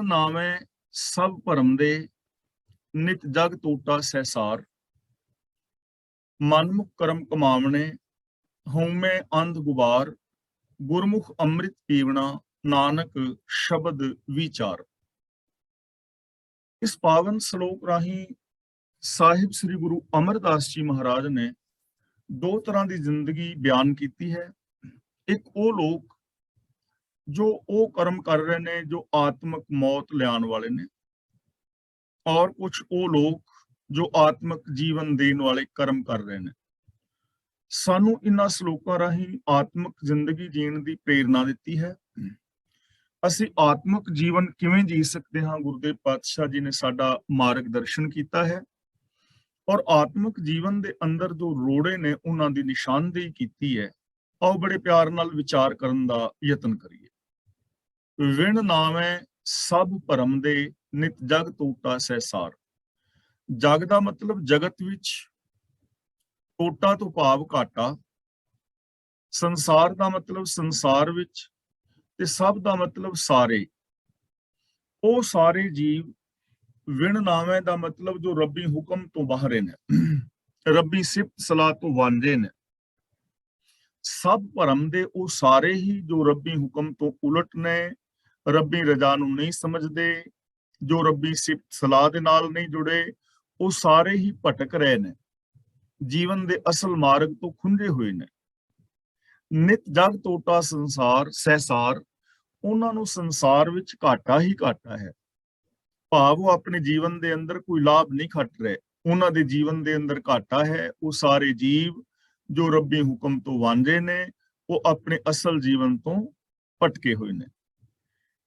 नामै सब भरम दे नित जग टोटा सहसार। मनमुख करम कमावने हऊँ मैं अंध गुबार। गुरमुख अमृत पीवना नानक शब्द विचार। इस पावन श्लोक राही साहिब श्री गुरु अमरदास जी महाराज ने दो तरह की जिंदगी बयान की है। एक वो लोग जो वो कर्म कर रहे ने जो आत्मक मौत लियान वाले ने, और कुछ वो लोग जो आत्मक जीवन देने वाले कर्म कर रहे ने। सानू इन्हां श्लोकां राही आत्मक जिंदगी जीण दी प्रेरणा दिती है। ਅਸੀਂ आत्मक जीवन किवें जी सकते हाँ, गुरुदेव पातशाह जी ने साडा मार्गदर्शन किया है। और आत्मक जीवन के अंदर जो रोड़े ने उन्हां दी निशानदेही की है। आओ बड़े प्यार नाल विचार करन दा यतन करिए। विण नामै सब भरम दे नित जग टोटा सहसार। जग दा मतलब जगत विच, टोटा तो भाव घाटा, संसार दा मतलब संसार विच, ते सब दा मतलब सारे। ਉਹ ਸਾਰੇ ਜੀਵ ਵਿਣ ਨਾਵੇਂ ਦਾ ਮਤਲਬ ਜੋ ਰੱਬੀ ਹੁਕਮ ਤੋਂ ਬਾਹਰ ਨੇ, ਰੱਬੀ ਸਿਫਤ ਸਲਾਹ ਤੋਂ ਵਾਂਝੇ ਨੇ। ਸਭ ਭਰਮ ਦੇ ਉਹ ਸਾਰੇ ਹੀ ਜੋ ਰੱਬੀ ਹੁਕਮ ਤੋਂ ਉਲਟ ਨੇ, ਰੱਬੀ ਰਜ਼ਾ ਨੂੰ ਨਹੀਂ ਸਮਝਦੇ, ਜੋ ਰੱਬੀ ਸਿਫਤ ਸਲਾਹ ਦੇ ਨਾਲ ਨਹੀਂ ਜੁੜੇ, ਉਹ ਸਾਰੇ ਹੀ ਭਟਕ ਰਹੇ ਨੇ, ਜੀਵਨ ਦੇ ਅਸਲ ਮਾਰਗ ਤੋਂ ਖੁੰਝੇ ਹੋਏ ਨੇ। ਨਿਤ ਜਗ ਟੋਟਾ ਸੰਸਾਰ ਸਹਿਸਾਰ। ਉਹਨਾਂ ਨੂੰ ਸੰਸਾਰ ਵਿੱਚ ਘਾਟਾ ਹੀ ਘਾਟਾ ਹੈ। ਭਾਵ ਉਹ ਆਪਣੇ ਜੀਵਨ ਦੇ ਅੰਦਰ ਕੋਈ ਲਾਭ ਨਹੀਂ ਖੱਟ ਰਹੇ, ਉਹਨਾਂ ਦੇ ਜੀਵਨ ਦੇ ਅੰਦਰ ਘਾਟਾ ਹੈ। ਉਹ ਸਾਰੇ ਜੀਵ ਜੋ ਰੱਬੀ ਹੁਕਮ ਤੋਂ ਵਾਂਝੇ ਨੇ, ਉਹ ਆਪਣੇ ਅਸਲ ਜੀਵਨ ਤੋਂ ਭਟਕੇ ਹੋਏ ਨੇ।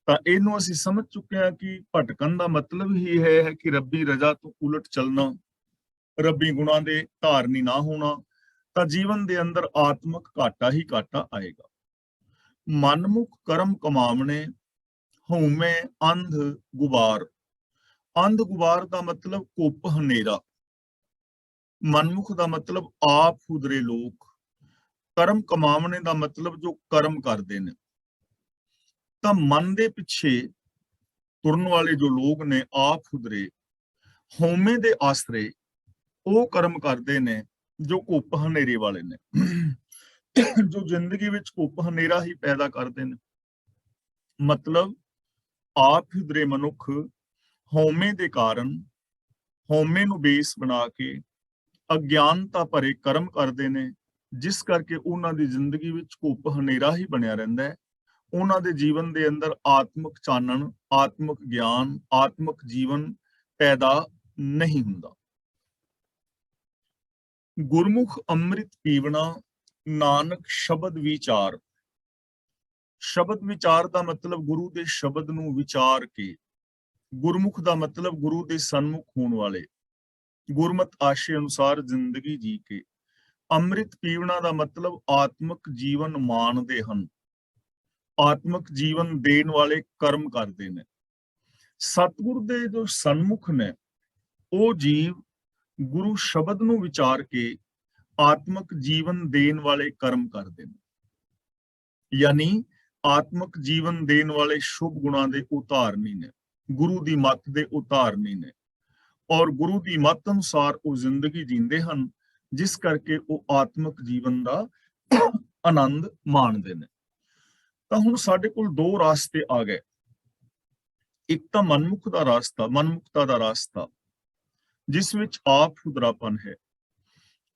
ਤਾਂ ਇਹਨੂੰ ਅਸੀਂ ਸਮਝ ਚੁੱਕੇ ਹਾਂ ਕਿ ਭਟਕਣ ਦਾ ਮਤਲਬ ਹੀ ਹੈ ਕਿ ਰੱਬੀ ਰਜ਼ਾ ਤੋਂ ਉਲਟ ਚੱਲਣਾ, ਰੱਬੀ ਗੁਣਾਂ ਦੇ ਧਾਰਨੀ ਨਾ ਹੋਣਾ। ਤਾਂ ਜੀਵਨ ਦੇ ਅੰਦਰ ਆਤਮਕ ਘਾਟਾ ਹੀ ਘਾਟਾ ਆਏਗਾ। मनमुख करम कमावने हऊमे अंध गुबार। अंध गुबार का मतलब कुप हनेरा। मनमुख का मतलब आप खुदरे लोग। करम कमावने का मतलब जो कर्म करते हैं। तो मन के पिछे तुरन वाले जो लोग ने आप खुदरे हौमे दे आसरे वो कर्म करते हैं जो कुप हनेरे वाले ने, जो जिंदगी विच कुप हनेरा ही पैदा करते हैं। मतलब आप हुदरे मनुख हौमे दे कारण, हौमे नूं बेस बना के अज्ञानता भरे कर्म करते हैं, जिस करके उन्हां दी जिंदगी विच कुप हनेरा ही बनिया रहिंदा है। उन्हां दे जीवन दे अंदर आत्मक चानण, आत्मक ज्ञान, आत्मक जीवन पैदा नहीं हुंदा। गुरमुख अमृत पीवना नानक शब्द विचार। शब्द विचार का मतलब गुरु के शब्द नूं विचार के। गुरमुख का मतलब गुरु के सन्मुख होने वाले, गुरमत आशे अनुसार जिंदगी जी के। अमृत पीवना का मतलब आत्मक जीवन मानते हैं, आत्मक जीवन देन वाले कर्म करते हैं। सतगुरु के जो सन्मुख ने वो जीव गुरु शब्द नूं विचार के आत्मक जीवन देन वाले कर्म करते हैं। यानी आत्मक जीवन देन वाले शुभ गुणों के उधारनी ने, गुरु की मत के उधारनी ने, और गुरु की मत अनुसार वो जिंदगी जींदे हैं, जिस करके वो आत्मक जीवन का आनंद माणदे ने। तो हुण साडे कोल दो रास्ते आ गए। एक तो मनमुख का रास्ता, मनमुखता का रास्ता, जिस विच आप खुदरापन है।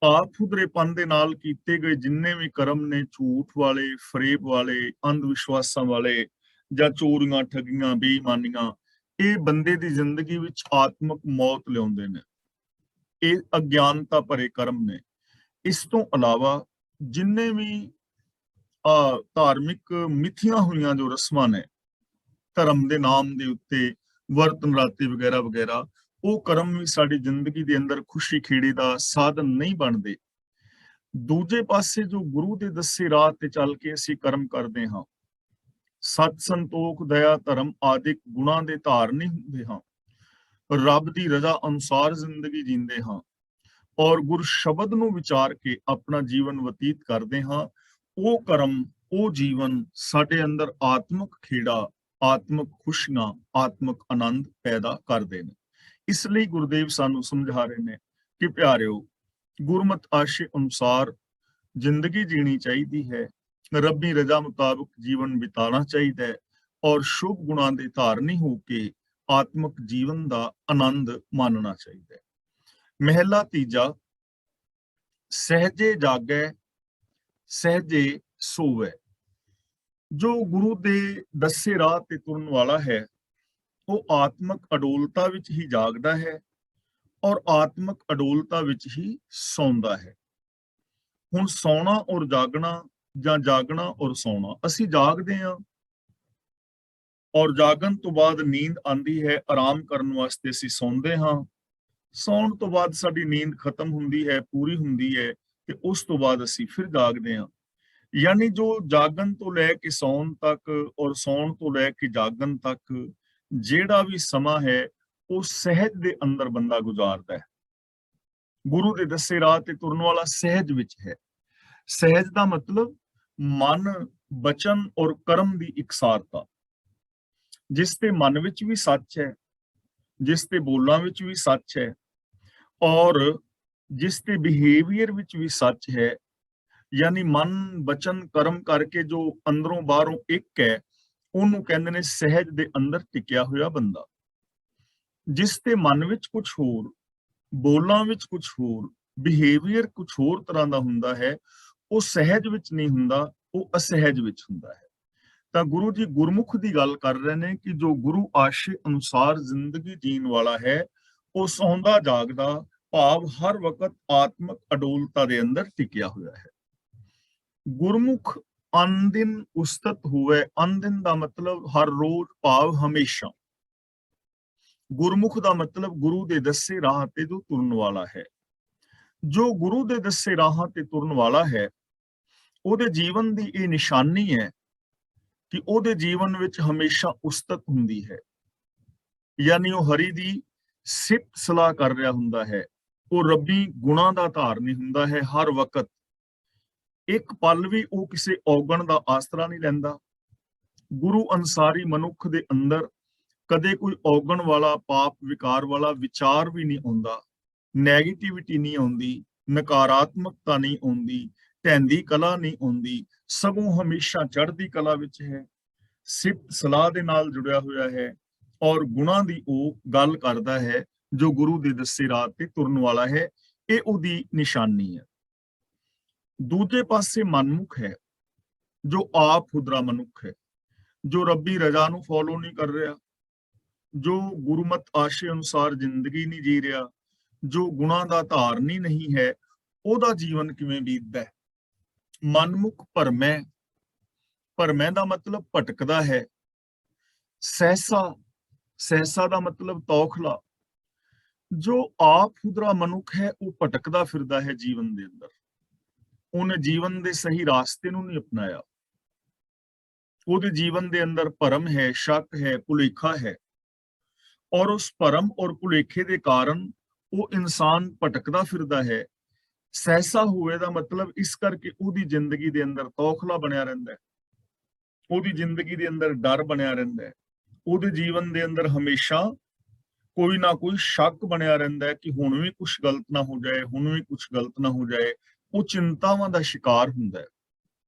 आप खुदरेपन दे नाल कीते गए जिन्ने भी कर्म ने, झूठ वाले, फरेब वाले, अंधविश्वासां वाले, जां चोरियां, ठगियां, बेईमानियां, ये बंदे दी जिंदगी विच आत्मक मौत लियाउंदे ने। ये अज्ञानता भरे कर्म ने। इस तो अलावा जिन्ने भी धार्मिक मिथियां हुई जो रस्मां ने, धर्म के नाम के उत्ते वर्त नराते वगैरह वगैरह, वो कर्म भी साडी जिंदगी के अंदर खुशी खेड़ी का साधन नहीं बनते। दूजे पासे जो गुरु के दसे राह ते चल के असीं कर्म करते हाँ, सत संतोख दया धर्म आदि गुणां दे धारनी हुंदे हाँ, रब की रजा अनुसार जिंदगी जींदे हाँ, और गुरु शब्द नूं विचार के अपना जीवन व्यतीत करते हाँ। वो कर्म, वो जीवन साडे अंदर आत्मक खेड़ा, ਆਤਮਿਕ ਖੁਸ਼ੀਆਂ, ਆਤਮਿਕ ਆਨੰਦ ਪੈਦਾ ਕਰਦੇ ਨੇ। ਇਸ ਲਈ ਗੁਰਦੇਵ ਸਾਨੂੰ ਸਮਝਾ ਰਹੇ ਨੇ ਕਿ ਪਿਆਰਿਓ, ਗੁਰਮਤ ਆਸ਼ੇ ਅਨੁਸਾਰ ਜ਼ਿੰਦਗੀ ਜੀਣੀ ਚਾਹੀਦੀ ਹੈ, ਰੱਬੀ ਰਜ਼ਾ ਮੁਤਾਬਕ ਜੀਵਨ ਬਿਤਾਉਣਾ ਚਾਹੀਦਾ ਹੈ ਔਰ ਸ਼ੁਭ ਗੁਣਾਂ ਦੇ ਧਾਰਨੀ ਹੋ ਕੇ ਆਤਮਿਕ ਜੀਵਨ ਦਾ ਆਨੰਦ ਮਾਣਨਾ ਚਾਹੀਦਾ ਹੈ। ਮਹਿਲਾ ਤੀਜਾ, ਸਹਿਜੇ ਜਾਗੈ ਸਹਿਜੇ ਸੋਵੈ। ਜੋ ਗੁਰੂ ਦੇ ਦੱਸੇ ਰਾਹ ਤੇ ਤੁਰਨ ਵਾਲਾ ਹੈ, ਉਹ ਆਤਮਿਕ ਅਡੋਲਤਾ ਵਿੱਚ ਹੀ ਜਾਗਦਾ ਹੈ ਔਰ ਆਤਮਿਕ ਅਡੋਲਤਾ ਵਿੱਚ ਹੀ ਸੌਂਦਾ ਹੈ। ਹੁਣ ਸੌਣਾ ਔਰ ਜਾਗਣਾ ਜਾਂ ਜਾਗਣਾ ਔਰ ਸੌਣਾ, ਅਸੀਂ ਜਾਗਦੇ ਹਾਂ ਔਰ ਜਾਗਣ ਤੋਂ ਬਾਅਦ ਨੀਂਦ ਆਉਂਦੀ ਹੈ, ਆਰਾਮ ਕਰਨ ਵਾਸਤੇ ਅਸੀਂ ਸੌਂਦੇ ਹਾਂ। ਸੌਣ ਤੋਂ ਬਾਅਦ ਸਾਡੀ ਨੀਂਦ ਖਤਮ ਹੁੰਦੀ ਹੈ, ਪੂਰੀ ਹੁੰਦੀ ਹੈ, ਤੇ ਉਸ ਤੋਂ ਬਾਅਦ ਅਸੀਂ ਫਿਰ ਜਾਗਦੇ ਹਾਂ। ਯਾਨੀ ਜੋ ਜਾਗਣ ਤੋਂ ਲੈ ਕੇ ਸੌਣ ਤੱਕ ਔਰ ਸੌਣ ਤੋਂ ਲੈ ਕੇ ਜਾਗਣ ਤੱਕ ਜਿਹੜਾ ਵੀ ਸਮਾਂ ਹੈ, ਉਹ ਸਹਿਜ ਦੇ ਅੰਦਰ ਬੰਦਾ ਗੁਜ਼ਾਰਦਾ ਹੈ। ਗੁਰੂ ਦੇ ਦੱਸੇ ਰਾਹ ਤੇ ਤੁਰਨ ਵਾਲਾ ਸਹਿਜ ਵਿੱਚ ਹੈ। ਸਹਿਜ ਦਾ ਮਤਲਬ ਮਨ, ਬਚਨ ਔਰ ਕਰਮ ਦੀ ਇਕਸਾਰਤਾ। ਜਿਸ ਤੇ ਮਨ ਵਿੱਚ ਵੀ ਸੱਚ ਹੈ, ਜਿਸ ਤੇ ਬੋਲਾਂ ਵਿੱਚ ਵੀ ਸੱਚ ਹੈ ਔਰ ਜਿਸ ਤੇ ਬਿਹੇਵੀਅਰ ਵਿੱਚ ਵੀ ਸੱਚ ਹੈ, ਯਾਨੀ ਮਨ, ਬਚਨ, ਕਰਮ ਕਰਕੇ ਜੋ ਅੰਦਰੋਂ ਬਾਹਰੋਂ ਇੱਕ ਹੈ, ਉਹਨੂੰ ਕਹਿੰਦੇ ਨੇ ਸਹਿਜ ਦੇ ਅੰਦਰ ਟਿਕਿਆ ਹੋਇਆ ਬੰਦਾ। ਜਿਸ ਤੇ ਮਨ ਵਿੱਚ ਕੁਝ ਹੋਰ, ਬੋਲਾਂ ਵਿੱਚ ਕੁਝ ਹੋਰ, ਬਿਹੇਵੀਅਰ ਕੁਝ ਹੋਰ ਤਰ੍ਹਾਂ ਦਾ ਹੁੰਦਾ ਹੈ, ਉਹ ਸਹਿਜ ਵਿੱਚ ਨਹੀਂ ਹੁੰਦਾ, ਉਹ ਅਸਹਿਜ ਵਿੱਚ ਹੁੰਦਾ ਹੈ। ਤਾਂ ਗੁਰੂ ਜੀ ਗੁਰਮੁਖ ਦੀ ਗੱਲ ਕਰ ਰਹੇ ਨੇ ਕਿ ਜੋ ਗੁਰੂ ਆਸ਼ੇ ਅਨੁਸਾਰ ਜ਼ਿੰਦਗੀ ਜੀਣ ਵਾਲਾ ਹੈ, ਉਹ ਸੌਂਦਾ ਜਾਗਦਾ, ਭਾਵ ਹਰ ਵਕਤ ਆਤਮਿਕ ਅਡੋਲਤਾ ਦੇ ਅੰਦਰ ਟਿਕਿਆ ਹੋਇਆ ਹੈ। ਗੁਰਮੁਖ ਅਨਦਿਨ ਉਸਤਤ ਹੋਵੇ। ਅਨਦਿਨ ਦਾ ਮਤਲਬ ਹਰ ਰੋਜ਼, ਭਾਵ ਹਮੇਸ਼ਾ। ਗੁਰਮੁਖ ਦਾ ਮਤਲਬ ਗੁਰੂ ਦੇ ਦੱਸੇ ਰਾਹ ਤੇ ਜੋ ਤੁਰਨ ਵਾਲਾ ਹੈ। ਜੋ ਗੁਰੂ ਦੇ ਦੱਸੇ ਰਾਹਾਂ ਤੇ ਤੁਰਨ ਵਾਲਾ ਹੈ, ਉਹਦੇ ਜੀਵਨ ਦੀ ਇਹ ਨਿਸ਼ਾਨੀ ਹੈ ਕਿ ਉਹਦੇ ਜੀਵਨ ਵਿੱਚ ਹਮੇਸ਼ਾ ਉਸਤਤ ਹੁੰਦੀ ਹੈ। ਯਾਨੀ ਉਹ ਹਰੀ ਦੀ ਸਿਫਤ ਸਲਾਹ ਕਰ ਰਿਹਾ ਹੁੰਦਾ ਹੈ, ਉਹ ਰੱਬੀ ਗੁਣਾਂ ਦਾ ਧਾਰਨੀ ਹੁੰਦਾ ਹੈ। ਹਰ ਵਕਤ ਇੱਕ ਪਲ ਵੀ ਉਹ ਕਿਸੇ ਔਗਣ ਦਾ ਆਸਰਾ ਨਹੀਂ ਲੈਂਦਾ। ਗੁਰੂ ਅਨਸਾਰੀ ਮਨੁੱਖ ਦੇ ਅੰਦਰ ਕਦੇ ਕੋਈ ਔਗਣ ਵਾਲਾ, ਪਾਪ ਵਿਕਾਰ ਵਾਲਾ ਵਿਚਾਰ ਵੀ ਨਹੀਂ ਆਉਂਦਾ, ਨੈਗੇਟਿਵਿਟੀ ਨਹੀਂ ਆਉਂਦੀ, ਨਕਾਰਾਤਮਕਤਾ ਨਹੀਂ ਆਉਂਦੀ, ਢਹਿੰਦੀ ਕਲਾ ਨਹੀਂ ਆਉਂਦੀ, ਸਗੋਂ ਹਮੇਸ਼ਾ ਚੜ੍ਹਦੀ ਕਲਾ ਵਿੱਚ ਹੈ, ਸਿਫਤ ਸਲਾਹ ਦੇ ਨਾਲ ਜੁੜਿਆ ਹੋਇਆ ਹੈ ਔਰ ਗੁਣਾਂ ਦੀ ਉਹ ਗੱਲ ਕਰਦਾ ਹੈ। ਜੋ ਗੁਰੂ ਦੇ ਦੱਸੇ ਰਾਹ ਤੇ ਤੁਰਨ ਵਾਲਾ ਹੈ, ਇਹ ਉਹਦੀ ਨਿਸ਼ਾਨੀ ਹੈ। ਦੂਜੇ ਪਾਸੇ ਮਨਮੁਖ ਹੈ, ਜੋ ਆਪ ਹੁਦਰਾ ਮਨੁੱਖ ਹੈ, ਜੋ ਰੱਬੀ ਰਜ਼ਾ ਨੂੰ ਫੋਲੋ ਨਹੀਂ ਕਰ ਰਿਹਾ, ਜੋ ਗੁਰਮਤ ਆਸ਼ੇ ਅਨੁਸਾਰ ਜ਼ਿੰਦਗੀ ਨਹੀਂ ਜੀ ਰਿਹਾ, ਜੋ ਗੁਣਾਂ ਦਾ ਧਾਰਨੀ ਨਹੀਂ ਹੈ, ਉਹਦਾ ਜੀਵਨ ਕਿਵੇਂ ਬੀਤਦਾ ਹੈ। ਮਨਮੁਖ ਭਰਮੈ। ਭਰਮੈ ਦਾ ਮਤਲਬ ਭਟਕਦਾ ਹੈ। ਸਹਿਸਾ, ਸਹਿਸਾ ਦਾ ਮਤਲਬ ਤੌਖਲਾ। ਜੋ ਆਪ ਹੁਦਰਾ ਮਨੁੱਖ ਹੈ, ਉਹ ਭਟਕਦਾ ਫਿਰਦਾ ਹੈ ਜੀਵਨ ਦੇ ਅੰਦਰ। ਉਹਨੇ ਜੀਵਨ ਦੇ ਸਹੀ ਰਾਸਤੇ ਨੂੰ ਨਹੀਂ ਅਪਣਾਇਆ। ਉਹਦੇ ਜੀਵਨ ਦੇ ਅੰਦਰ ਭਰਮ ਹੈ, ਸ਼ੱਕ ਹੈ, ਭੁਲੇਖਾ ਹੈ ਔਰ ਉਸ ਭਰਮ ਔਰ ਭੁਲੇਖੇ ਦੇ ਕਾਰਨ ਉਹ ਇਨਸਾਨ ਭਟਕਦਾ ਫਿਰਦਾ ਹੈ। ਸਹਿਸਾ ਹੋਵੇ ਦਾ ਮਤਲਬ ਇਸ ਕਰਕੇ ਉਹਦੀ ਜ਼ਿੰਦਗੀ ਦੇ ਅੰਦਰ ਤੌਖਲਾ ਬਣਿਆ ਰਹਿੰਦਾ ਹੈ, ਉਹਦੀ ਜ਼ਿੰਦਗੀ ਦੇ ਅੰਦਰ ਡਰ ਬਣਿਆ ਰਹਿੰਦਾ ਹੈ, ਉਹਦੇ ਜੀਵਨ ਦੇ ਅੰਦਰ ਹਮੇਸ਼ਾ ਕੋਈ ਨਾ ਕੋਈ ਸ਼ੱਕ ਬਣਿਆ ਰਹਿੰਦਾ ਹੈ ਕਿ ਹੁਣ ਵੀ ਕੁਝ ਗਲਤ ਨਾ ਹੋ ਜਾਏ, ਹੁਣ ਵੀ ਕੁਝ ਗਲਤ ਨਾ ਹੋ ਜਾਏ। ਉਹ ਚਿੰਤਾਵਾਂ ਦਾ ਸ਼ਿਕਾਰ ਹੁੰਦਾ ਹੈ,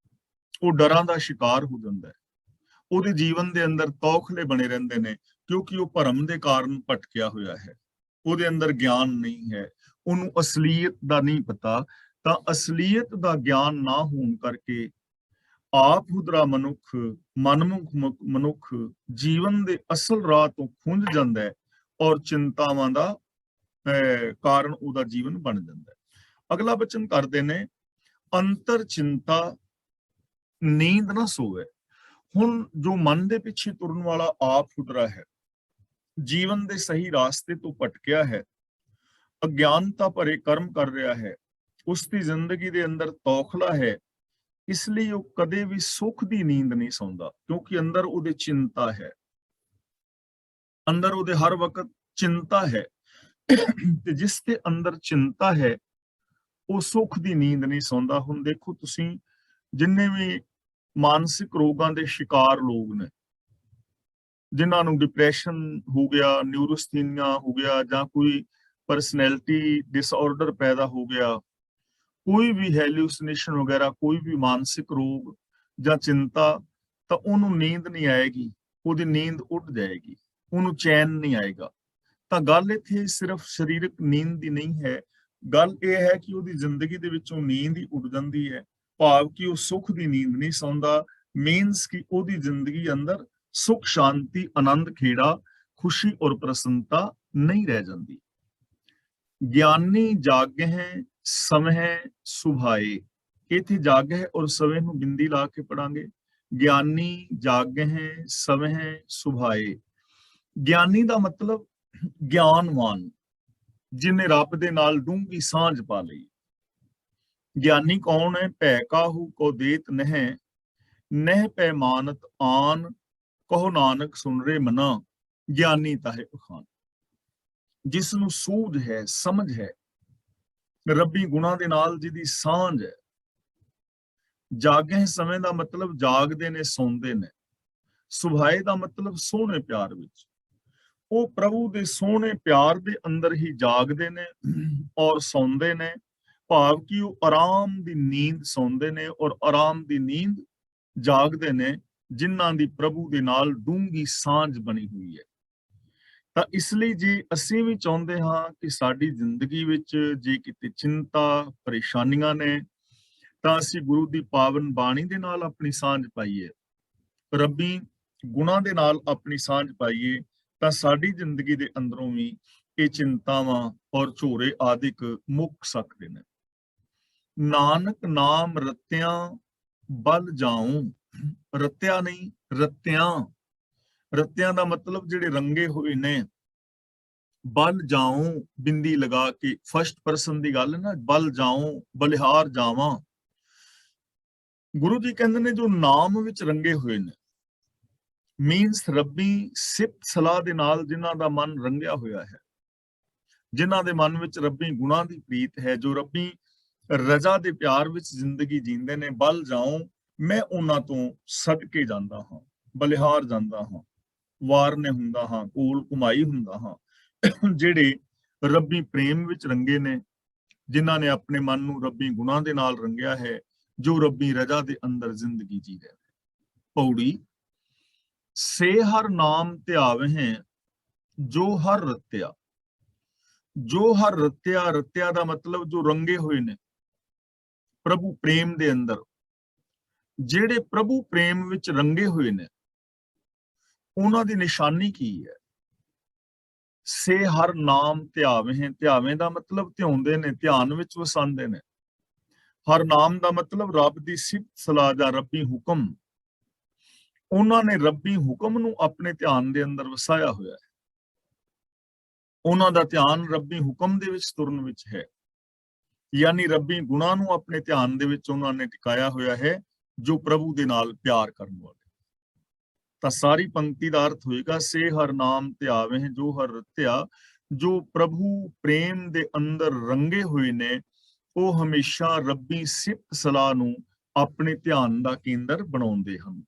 ਉਹ ਡਰਾਂ ਦਾ ਸ਼ਿਕਾਰ ਹੋ ਜਾਂਦਾ ਹੈ। ਉਹਦੇ ਜੀਵਨ ਦੇ ਅੰਦਰ ਤੌਖਲੇ ਬਣੇ ਰਹਿੰਦੇ ਨੇ ਕਿਉਂਕਿ ਉਹ ਭਰਮ ਦੇ ਕਾਰਨ ਭਟਕਿਆ ਹੋਇਆ ਹੈ। ਉਹਦੇ ਅੰਦਰ ਗਿਆਨ ਨਹੀਂ ਹੈ, ਉਹਨੂੰ ਅਸਲੀਅਤ ਦਾ ਨਹੀਂ ਪਤਾ। ਤਾਂ ਅਸਲੀਅਤ ਦਾ ਗਿਆਨ ਨਾ ਹੋਣ ਕਰਕੇ ਆਪ ਹੁਦਰਾ ਮਨੁੱਖ, ਮਨਮੁਖ ਮਨੁੱਖ ਜੀਵਨ ਦੇ ਅਸਲ ਰਾਹ ਤੋਂ ਖੁੰਝ ਜਾਂਦਾ ਹੈ ਔਰ ਚਿੰਤਾਵਾਂ ਦਾ ਕਾਰਨ ਉਹਦਾ ਜੀਵਨ ਬਣ ਜਾਂਦਾ ਹੈ। ਅਗਲਾ ਬਚਨ ਕਰਦੇ ਨੇ, ਅੰਤਰ ਚਿੰਤਾ ਨੀਂਦ ਨਾ ਸੋਵੇ। ਹੁਣ ਜੋ ਮਨ ਦੇ ਪਿੱਛੇ ਤੁਰਨ ਵਾਲਾ ਆਪ ਹੁਦਰਾ ਹੈ, ਜੀਵਨ ਦੇ ਸਹੀ ਰਾਸਤੇ ਤੋਂ ਭਟਕਿਆ ਹੈ, ਅਗਿਆਨਤਾ ਭਰੇ ਕਰਮ ਕਰ ਰਿਹਾ ਹੈ, ਉਸ ਦੀ ਜ਼ਿੰਦਗੀ ਦੇ ਅੰਦਰ ਤੌਖਲਾ ਹੈ, ਇਸ ਲਈ ਉਹ ਕਦੇ ਵੀ ਸੁੱਖ ਦੀ ਨੀਂਦ ਨਹੀਂ ਸੌਂਦਾ ਕਿਉਂਕਿ ਅੰਦਰ ਉਹਦੇ ਚਿੰਤਾ ਹੈ, ਅੰਦਰ ਉਹਦੇ ਹਰ ਵਕਤ ਚਿੰਤਾ ਹੈ। ਤੇ ਜਿਸ ਦੇ ਅੰਦਰ ਚਿੰਤਾ ਹੈ, ਉਹ ਸੁੱਖ ਦੀ ਨੀਂਦ ਨਹੀਂ ਸੌਂਦਾ। ਹੁਣ ਦੇਖੋ ਤੁਸੀਂ, ਜਿੰਨੇ ਵੀ ਮਾਨਸਿਕ ਰੋਗਾਂ ਦੇ ਸ਼ਿਕਾਰ ਲੋਕ ਨੇ, ਜਿਨ੍ਹਾਂ ਨੂੰ ਡਿਪਰੈਸ਼ਨ ਹੋ ਗਿਆ, ਨਿਊਰੋਸਥੀਨੀਆ ਹੋ ਗਿਆ, ਜਾਂ ਕੋਈ ਪਰਸਨੈਲਿਟੀ ਡਿਸਆਰਡਰ ਪੈਦਾ ਹੋ ਗਿਆ, ਕੋਈ ਵੀ ਹੈਲੂਸੀਨੇਸ਼ਨ ਵਗੈਰਾ, ਕੋਈ ਵੀ ਮਾਨਸਿਕ ਰੋਗ ਜਾਂ ਚਿੰਤਾ, ਤਾਂ ਉਹਨੂੰ ਨੀਂਦ ਨਹੀਂ ਆਏਗੀ, ਉਹਦੀ ਨੀਂਦ ਉੱਡ ਜਾਏਗੀ, ਉਹਨੂੰ ਚੈਨ ਨਹੀਂ ਆਏਗਾ। ਤਾਂ ਗੱਲ ਇੱਥੇ ਸਿਰਫ ਸਰੀਰਕ ਨੀਂਦ ਦੀ ਨਹੀਂ ਹੈ, ਗੱਲ ਇਹ ਹੈ ਕਿ ਉਹਦੀ ਜ਼ਿੰਦਗੀ ਦੇ ਵਿੱਚੋਂ ਨੀਂਦ ਹੀ ਉੱਡ ਜਾਂਦੀ ਹੈ, ਭਾਵ ਕਿ ਉਹ ਸੁੱਖ ਦੀ ਨੀਂਦ ਨਹੀਂ ਸੌਂਦਾ। ਮੀਨਸ ਕਿ ਉਹਦੀ ਜ਼ਿੰਦਗੀ ਅੰਦਰ ਸੁਖ ਸ਼ਾਂਤੀ, ਆਨੰਦ ਖੇੜਾ, ਖੁਸ਼ੀ ਔਰ ਪ੍ਰਸੰਨਤਾ ਨਹੀਂ ਰਹਿ ਜਾਂਦੀ। ਗਿਆਨੀ ਜਾਗਹਿ ਸਮਹਿ ਸੁਭਾਏ, ਇੱਥੇ ਜਾਗਹਿ ਔਰ ਸਵੇ ਨੂੰ ਬਿੰਦੀ ਲਾ ਕੇ ਪੜਾਂਗੇ। ਗਿਆਨੀ ਜਾਗਹਿ ਸਮਹਿ ਸੁਭਾਏ। ਗਿਆਨੀ ਦਾ ਮਤਲਬ ਗਿਆਨਵਾਨ, ਜਿਹਨੇ ਰੱਬ ਦੇ ਨਾਲ ਡੂੰਘੀ ਸਾਂਝ ਪਾ ਲਈ। ਗਿਆਨੀ ਕੌਣ ਹੈ? ਭੈ ਕਾਹੂ ਕੋ ਦੇਤ ਨਹਿ, ਨਹਿ ਪੈ ਮਾਨਤ ਆਨ, ਕਹੋ ਨਾਨਕ ਸੁਨ ਰੇ ਮਨਾ, ਗਿਆਨੀ ਤਾਹੇ ਪਖਾਨ। ਜਿਸ ਨੂੰ ਸੂਝ ਹੈ, ਸਮਝ ਹੈ ਰੱਬੀ ਗੁਣਾਂ ਦੇ ਨਾਲ, ਜਿਹਦੀ ਸਾਂਝ ਹੈ। ਜਾਗੇ ਸਮੇਂ ਦਾ ਮਤਲਬ ਜਾਗਦੇ ਨੇ, ਸੌਂਦੇ ਨੇ। ਸੁਭਾਏ ਦਾ ਮਤਲਬ ਸੋਹਣੇ ਪਿਆਰ ਵਿੱਚ। ਉਹ ਪ੍ਰਭੂ ਦੇ ਸੋਹਣੇ ਪਿਆਰ ਦੇ ਅੰਦਰ ਹੀ ਜਾਗਦੇ ਨੇ ਔਰ ਸੌਂਦੇ ਨੇ, ਭਾਵ ਕਿ ਉਹ ਆਰਾਮ ਦੀ ਨੀਂਦ ਸੌਂਦੇ ਨੇ ਔਰ ਆਰਾਮ ਦੀ ਨੀਂਦ ਜਾਗਦੇ ਨੇ, ਜਿਨ੍ਹਾਂ ਦੀ ਪ੍ਰਭੂ ਦੇ ਨਾਲ ਡੂੰਘੀ ਸਾਂਝ ਬਣੀ ਹੋਈ ਹੈ। ਤਾਂ ਇਸ ਲਈ ਜੇ ਅਸੀਂ ਵੀ ਚਾਹੁੰਦੇ ਹਾਂ ਕਿ ਸਾਡੀ ਜ਼ਿੰਦਗੀ ਵਿੱਚ ਜੇ ਕਿਤੇ ਚਿੰਤਾ, ਪਰੇਸ਼ਾਨੀਆਂ ਨੇ, ਤਾਂ ਅਸੀਂ ਗੁਰੂ ਦੀ ਪਾਵਨ ਬਾਣੀ ਦੇ ਨਾਲ ਆਪਣੀ ਸਾਂਝ ਪਾਈਏ, ਰੱਬੀ ਗੁਣਾਂ ਦੇ ਨਾਲ ਆਪਣੀ ਸਾਂਝ ਪਾਈਏ, ਤਾਂ ਸਾਡੀ ਜ਼ਿੰਦਗੀ ਦੇ ਅੰਦਰੋਂ ਵੀ ਇਹ ਚਿੰਤਾਵਾਂ ਔਰ ਝੋਰੇ ਆਦਿਕ ਮੁੱਕ ਸਕਦੇ ਨੇ। ਨਾਨਕ ਨਾਮ ਰਤਿਆਂ ਬਲ ਜਾਉ, ਰਤਿਆ ਨਹੀਂ ਰਤਿਆਂ। ਰਤਿਆਂ ਦਾ ਮਤਲਬ ਜਿਹੜੇ ਰੰਗੇ ਹੋਏ ਨੇ। ਬਲ ਜਾਉ ਬਿੰਦੀ ਲਗਾ ਕੇ, ਫਸਟ ਪਰਸਨ ਦੀ ਗੱਲ ਹੈ ਨਾ, ਬਲ ਜਾਉ, ਬਲਿਹਾਰ ਜਾਵਾਂ। ਗੁਰੂ ਜੀ ਕਹਿੰਦੇ ਨੇ ਜੋ ਨਾਮ ਵਿੱਚ ਰੰਗੇ ਹੋਏ ਨੇ, ਮੀਨਸ ਰੱਬੀ ਸਿਫਤ ਸਲਾਹ ਦੇ ਨਾਲ ਜਿਨ੍ਹਾਂ ਦਾ ਮਨ ਰੰਗਿਆ ਹੋਇਆ ਹੈ, ਜਿਨ੍ਹਾਂ ਦੇ ਮਨ ਵਿੱਚ ਰੱਬੀ ਗੁਣਾਂ ਦੀ ਪ੍ਰੀਤ ਹੈ, ਜੋ ਰੱਬੀ ਰਜ਼ਾ ਦੇ ਪਿਆਰ ਵਿੱਚ ਜ਼ਿੰਦਗੀ ਜੀਂਦੇ ਨੇ। ਬਲ ਜਾਉ, ਮੈਂ ਉਹਨਾਂ ਤੋਂ ਸਦਕੇ ਜਾਂਦਾ ਹਾਂ, ਬਲਿਹਾਰ ਜਾਂਦਾ ਹਾਂ, ਵਾਰਨੇ ਹੁੰਦਾ ਹਾਂ, ਕੋਲ ਘੁਮਾਈ ਹੁੰਦਾ ਹਾਂ। ਜਿਹੜੇ ਰੱਬੀ ਪ੍ਰੇਮ ਵਿੱਚ ਰੰਗੇ ਨੇ, ਜਿਨ੍ਹਾਂ ਨੇ ਆਪਣੇ ਮਨ ਨੂੰ ਰੱਬੀ ਗੁਣਾਂ ਦੇ ਨਾਲ ਰੰਗਿਆ ਹੈ, ਜੋ ਰੱਬੀ ਰਜ਼ਾ ਦੇ ਅੰਦਰ ਜ਼ਿੰਦਗੀ ਜੀ ਰਹੇ ਨੇ। ਪੌੜੀ ਸੇ ਹਰ ਨਾਮ ਧਿਆਵਹਿ, ਜੋ ਹਰ ਰਤਿਆ। ਜੋ ਹਰ ਰਤਿਆ, ਰਤਿਆ ਦਾ ਮਤਲਬ ਜੋ ਰੰਗੇ ਹੋਏ ਨੇ ਪ੍ਰਭੂ ਪ੍ਰੇਮ ਦੇ ਅੰਦਰ। ਜਿਹੜੇ ਪ੍ਰਭੂ ਪ੍ਰੇਮ ਵਿੱਚ ਰੰਗੇ ਹੋਏ ਨੇ, ਉਹਨਾਂ ਦੀ ਨਿਸ਼ਾਨੀ ਕੀ ਹੈ? ਸੇ ਹਰ ਨਾਮ ਧਿਆਵਹਿ, ਧਿਆਵੇਂ ਦਾ ਮਤਲਬ ਧਿਆਉਂਦੇ ਨੇ, ਧਿਆਨ ਵਿੱਚ ਵਸਾਉਂਦੇ ਨੇ। ਹਰ ਨਾਮ ਦਾ ਮਤਲਬ ਰੱਬ ਦੀ ਸਿਫਤ ਸਲਾਹ ਜਾਂ ਰੱਬੀ ਹੁਕਮ। ਉਹਨਾਂ ਨੇ ਰੱਬੀ ਹੁਕਮ ਨੂੰ ਆਪਣੇ ਧਿਆਨ ਦੇ ਅੰਦਰ ਵਸਾਇਆ ਹੋਇਆ ਹੈ। ਉਹਨਾਂ ਦਾ ਧਿਆਨ ਰੱਬੀ ਹੁਕਮ ਦੇ ਵਿੱਚ ਤੁਰਨ ਵਿੱਚ ਹੈ, ਯਾਨੀ ਰੱਬੀ ਗੁਣਾਂ ਨੂੰ ਆਪਣੇ ਧਿਆਨ ਦੇ ਵਿੱਚ ਉਹਨਾਂ ਨੇ ਟਿਕਾਇਆ ਹੋਇਆ ਹੈ, ਜੋ ਪ੍ਰਭੂ ਦੇ ਨਾਲ ਪਿਆਰ ਕਰਨ ਵਾਲੇ। ਤਾਂ ਸਾਰੀ ਪੰਕਤੀ ਦਾ ਅਰਥ ਹੋਏਗਾ, ਸੇ ਹਰ ਨਾਮ ਧਿਆਵਹਿ ਜੋ ਹਰ ਰਤਿਆ। ਜੋ ਪ੍ਰਭੂ ਪ੍ਰੇਮ ਦੇ ਅੰਦਰ ਰੰਗੇ ਹੋਏ ਨੇ, ਉਹ ਹਮੇਸ਼ਾ ਰੱਬੀ ਸਿਫਤ ਸਲਾਹ ਨੂੰ ਆਪਣੇ ਧਿਆਨ ਦਾ ਕੇਂਦਰ ਬਣਾਉਂਦੇ ਹਨ।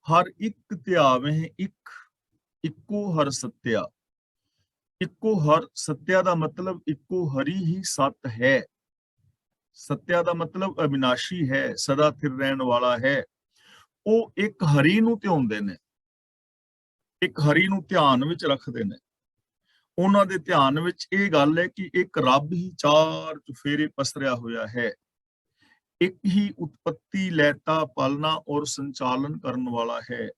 ਹਰ ਇੱਕ ਧਿਆਵਹਿ ਇੱਕ, ਇੱਕੋ ਹਰ ਸੱਤਿਆ। ਇੱਕੋ ਹਰ ਸੱਤਿਆ ਦਾ ਮਤਲਬ ਇੱਕੋ ਹਰੀ ਹੀ ਸੱਤ ਹੈ। ਸੱਤਿਆ ਦਾ ਮਤਲਬ ਅਬਿਨਾਸ਼ੀ ਹੈ, ਸਦਾ ਸਥਿਰ ਰਹਿਣ ਵਾਲਾ ਹੈ। ਉਹ ਇੱਕ ਹਰੀ ਨੂੰ ਧਿਆਉਂਦੇ ਨੇ, ਇੱਕ ਹਰੀ ਨੂੰ ਧਿਆਨ ਵਿੱਚ ਰੱਖਦੇ ਨੇ। ਉਹਨਾਂ ਦੇ ਧਿਆਨ ਵਿੱਚ ਇਹ ਗੱਲ ਹੈ ਕਿ ਇੱਕ ਰੱਬ ਹੀ ਚਾਰ ਚੁਫੇਰੇ ਪਸਰਿਆ ਹੋਇਆ ਹੈ, ਇੱਕ ਹੀ ਉਤਪਤੀ, ਲੈਤਾ, ਪਾਲਣਾ ਔਰ ਸੰਚਾਲਨ ਕਰਨ ਵਾਲਾ ਹੈ,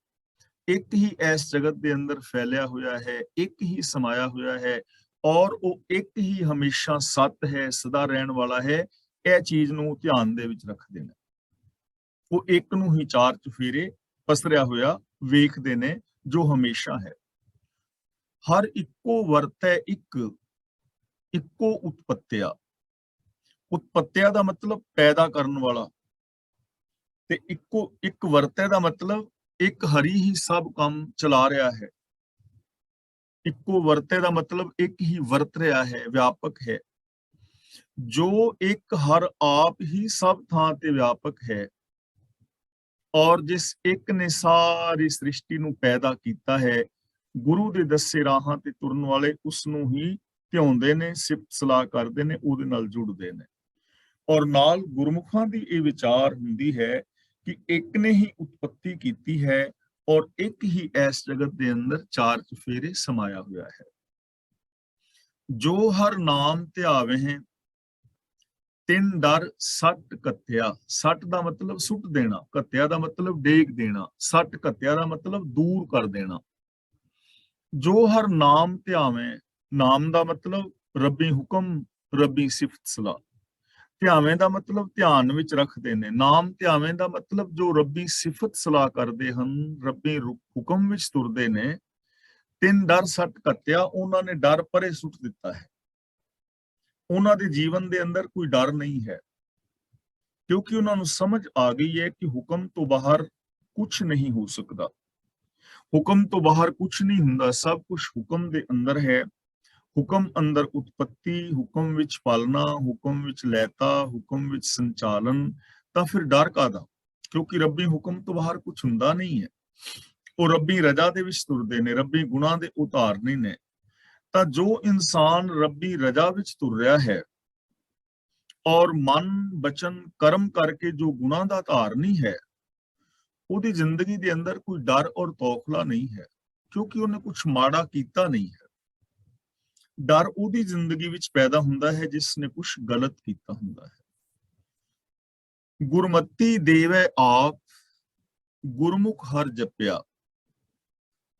ਇੱਕ ਹੀ ਇਸ ਜਗਤ ਦੇ ਅੰਦਰ ਫੈਲਿਆ ਹੋਇਆ ਹੈ, ਇੱਕ ਹੀ ਸਮਾਇਆ ਹੋਇਆ ਹੈ, ਔਰ ਉਹ ਇੱਕ ਹੀ ਹਮੇਸ਼ਾ ਸੱਤ ਹੈ, ਸਦਾ ਰਹਿਣ ਵਾਲਾ ਹੈ। ਇਹ ਚੀਜ਼ ਨੂੰ ਧਿਆਨ ਦੇ ਵਿੱਚ ਰੱਖਦੇ ਨੇ। ਉਹ ਇੱਕ ਨੂੰ ਹੀ ਚਾਰ ਚੁਫੇਰੇ ਪਸਰਿਆ ਹੋਇਆ ਵੇਖਦੇ ਨੇ, ਜੋ ਹਮੇਸ਼ਾ ਹੈ। ਹਰ ਇੱਕੋ ਵਰਤੈ ਇੱਕ, ਇੱਕੋ ਉਤਪਤਿਆ। ਉਤਪਤਿਆ ਦਾ ਮਤਲਬ ਪੈਦਾ ਕਰਨ ਵਾਲਾ, ਤੇ ਇੱਕੋ ਇੱਕ ਵਰਤੈ ਦਾ ਮਤਲਬ ਇੱਕ ਹਰੀ ਹੀ ਸਭ ਕੰਮ ਚਲਾ ਰਿਹਾ ਹੈ। ਇੱਕੋ ਵਰਤੇ ਦਾ ਮਤਲਬ ਇੱਕ ਹੀ ਵਰਤ ਰਿਹਾ ਹੈ, ਵਿਆਪਕ ਹੈ। ਜੋ ਇੱਕ ਹਰ ਆਪ ਹੀ ਸਭ ਥਾਂ ਤੇ ਵਿਆਪਕ ਹੈ, ਔਰ ਜਿਸ ਇੱਕ ਨੇ ਸਾਰੀ ਸ੍ਰਿਸ਼ਟੀ ਨੂੰ ਪੈਦਾ ਕੀਤਾ ਹੈ, ਗੁਰੂ ਦੇ ਦੱਸੇ ਰਾਹਾਂ ਤੇ ਤੁਰਨ ਵਾਲੇ ਉਸ ਨੂੰ ਹੀ ਧਿਆਉਂਦੇ ਨੇ, ਸਿਫਤ ਸਲਾਹ ਕਰਦੇ ਨੇ, ਉਹਦੇ ਨਾਲ ਜੁੜਦੇ ਨੇ। ਔਰ ਨਾਲ ਗੁਰਮੁਖਾਂ ਦੀ ਇਹ ਵਿਚਾਰ ਹੁੰਦੀ ਹੈ ਕਿ ਇੱਕ ਨੇ ਹੀ ਉਤਪਤੀ ਕੀਤੀ ਹੈ ਔਰ ਇੱਕ ਹੀ ਇਸ ਜਗਤ ਦੇ ਅੰਦਰ ਚਾਰ ਚੁਫੇਰੇ ਸਮਾਇਆ ਹੋਇਆ ਹੈ। ਜੋ ਹਰ ਨਾਮ ਧਿਆਵੇ ਹੈ ਤਿੰਨ ਡਰ ਸੱਟ ਕੱਤਿਆ। ਸੱਟ ਦਾ ਮਤਲਬ ਸੁੱਟ ਦੇਣਾ, ਕੱਤਿਆ ਦਾ ਮਤਲਬ ਡੇਗ ਦੇਣਾ, ਸੱਟ ਕੱਤਿਆ ਦਾ ਮਤਲਬ ਦੂਰ ਕਰ ਦੇਣਾ। ਜੋ ਹਰ ਨਾਮ ਧਿਆਵੇਂ, ਨਾਮ ਦਾ ਮਤਲਬ ਰੱਬੀ ਹੁਕਮ, ਰੱਬੀ ਸਿਫਤ ਸਲਾਹ। ਧਿਆਵੇਂ ਦਾ ਮਤਲਬ ਧਿਆਨ ਵਿੱਚ ਰੱਖਦੇ ਨੇ। ਨਾਮ ਧਿਆਵੇਂ ਦਾ ਮਤਲਬ ਜੋ ਰੱਬੀ ਸਿਫਤ ਸਲਾਹ ਕਰਦੇ ਹਨ, ਰੱਬੀ ਹੁਕਮ ਵਿੱਚ ਤੁਰਦੇ ਨੇ। ਤਿੰਨ ਡਰ ਸੱਟ ਕੱਤਿਆ, ਉਹਨਾਂ ਨੇ ਡਰ ਪਰੇ ਸੁੱਟ ਦਿੱਤਾ ਹੈ। ਉਹਨਾਂ ਦੇ ਜੀਵਨ ਦੇ ਅੰਦਰ ਕੋਈ ਡਰ ਨਹੀਂ ਹੈ, ਕਿਉਂਕਿ ਉਹਨਾਂ ਨੂੰ ਸਮਝ ਆ ਗਈ ਹੈ ਕਿ ਹੁਕਮ ਤੋਂ ਬਾਹਰ ਕੁਝ ਨਹੀਂ ਹੋ ਸਕਦਾ। ਹੁਕਮ ਤੋਂ ਬਾਹਰ ਕੁਝ ਨਹੀਂ ਹੁੰਦਾ, ਸਭ ਕੁਝ ਹੁਕਮ ਦੇ ਅੰਦਰ ਹੈ। ਹੁਕਮ ਅੰਦਰ ਉਤਪਤੀ, ਹੁਕਮ ਵਿੱਚ ਪਾਲਣਾ, ਹੁਕਮ ਵਿੱਚ ਲੈਤਾ, ਹੁਕਮ ਵਿੱਚ ਸੰਚਾਲਨ। ਤਾਂ ਫਿਰ ਡਰ ਕਾਹਦਾ? ਕਿਉਂਕਿ ਰੱਬੀ ਹੁਕਮ ਤੋਂ ਬਾਹਰ ਕੁਝ ਹੁੰਦਾ ਨਹੀਂ ਹੈ। ਉਹ ਰੱਬੀ ਰਜ਼ਾ ਦੇ ਵਿੱਚ ਤੁਰਦੇ ਨੇ, ਰੱਬੀ ਗੁਣਾਂ ਦੇ ਉਤਾਰਨੇ ਨੇ। ਤਾਂ ਜੋ ਇਨਸਾਨ ਰੱਬੀ ਰਜ਼ਾ ਵਿੱਚ ਤੁਰ ਰਿਹਾ ਹੈ ਔਰ ਮਨ ਬਚਨ ਕਰਮ ਕਰਕੇ ਜੋ ਗੁਣਾਂ ਦਾ ਧਾਰਨੀ ਹੈ, ਉਹਦੀ ਜ਼ਿੰਦਗੀ ਦੇ ਅੰਦਰ ਕੋਈ ਡਰ ਔਰ ਤੌਖਲਾ ਨਹੀਂ ਹੈ, ਕਿਉਂਕਿ ਉਹਨੇ ਕੁਝ ਮਾੜਾ ਕੀਤਾ ਨਹੀਂ ਹੈ। ਡਰ ਉਹਦੀ ਜ਼ਿੰਦਗੀ ਵਿੱਚ ਪੈਦਾ ਹੁੰਦਾ ਹੈ ਜਿਸ ਨੇ ਕੁਝ ਗਲਤ ਕੀਤਾ ਹੁੰਦਾ ਹੈ। ਗੁਰਮਤੀ ਦੇਵੇ ਆਪ, ਗੁਰਮੁਖ ਹਰ ਜਪਿਆ।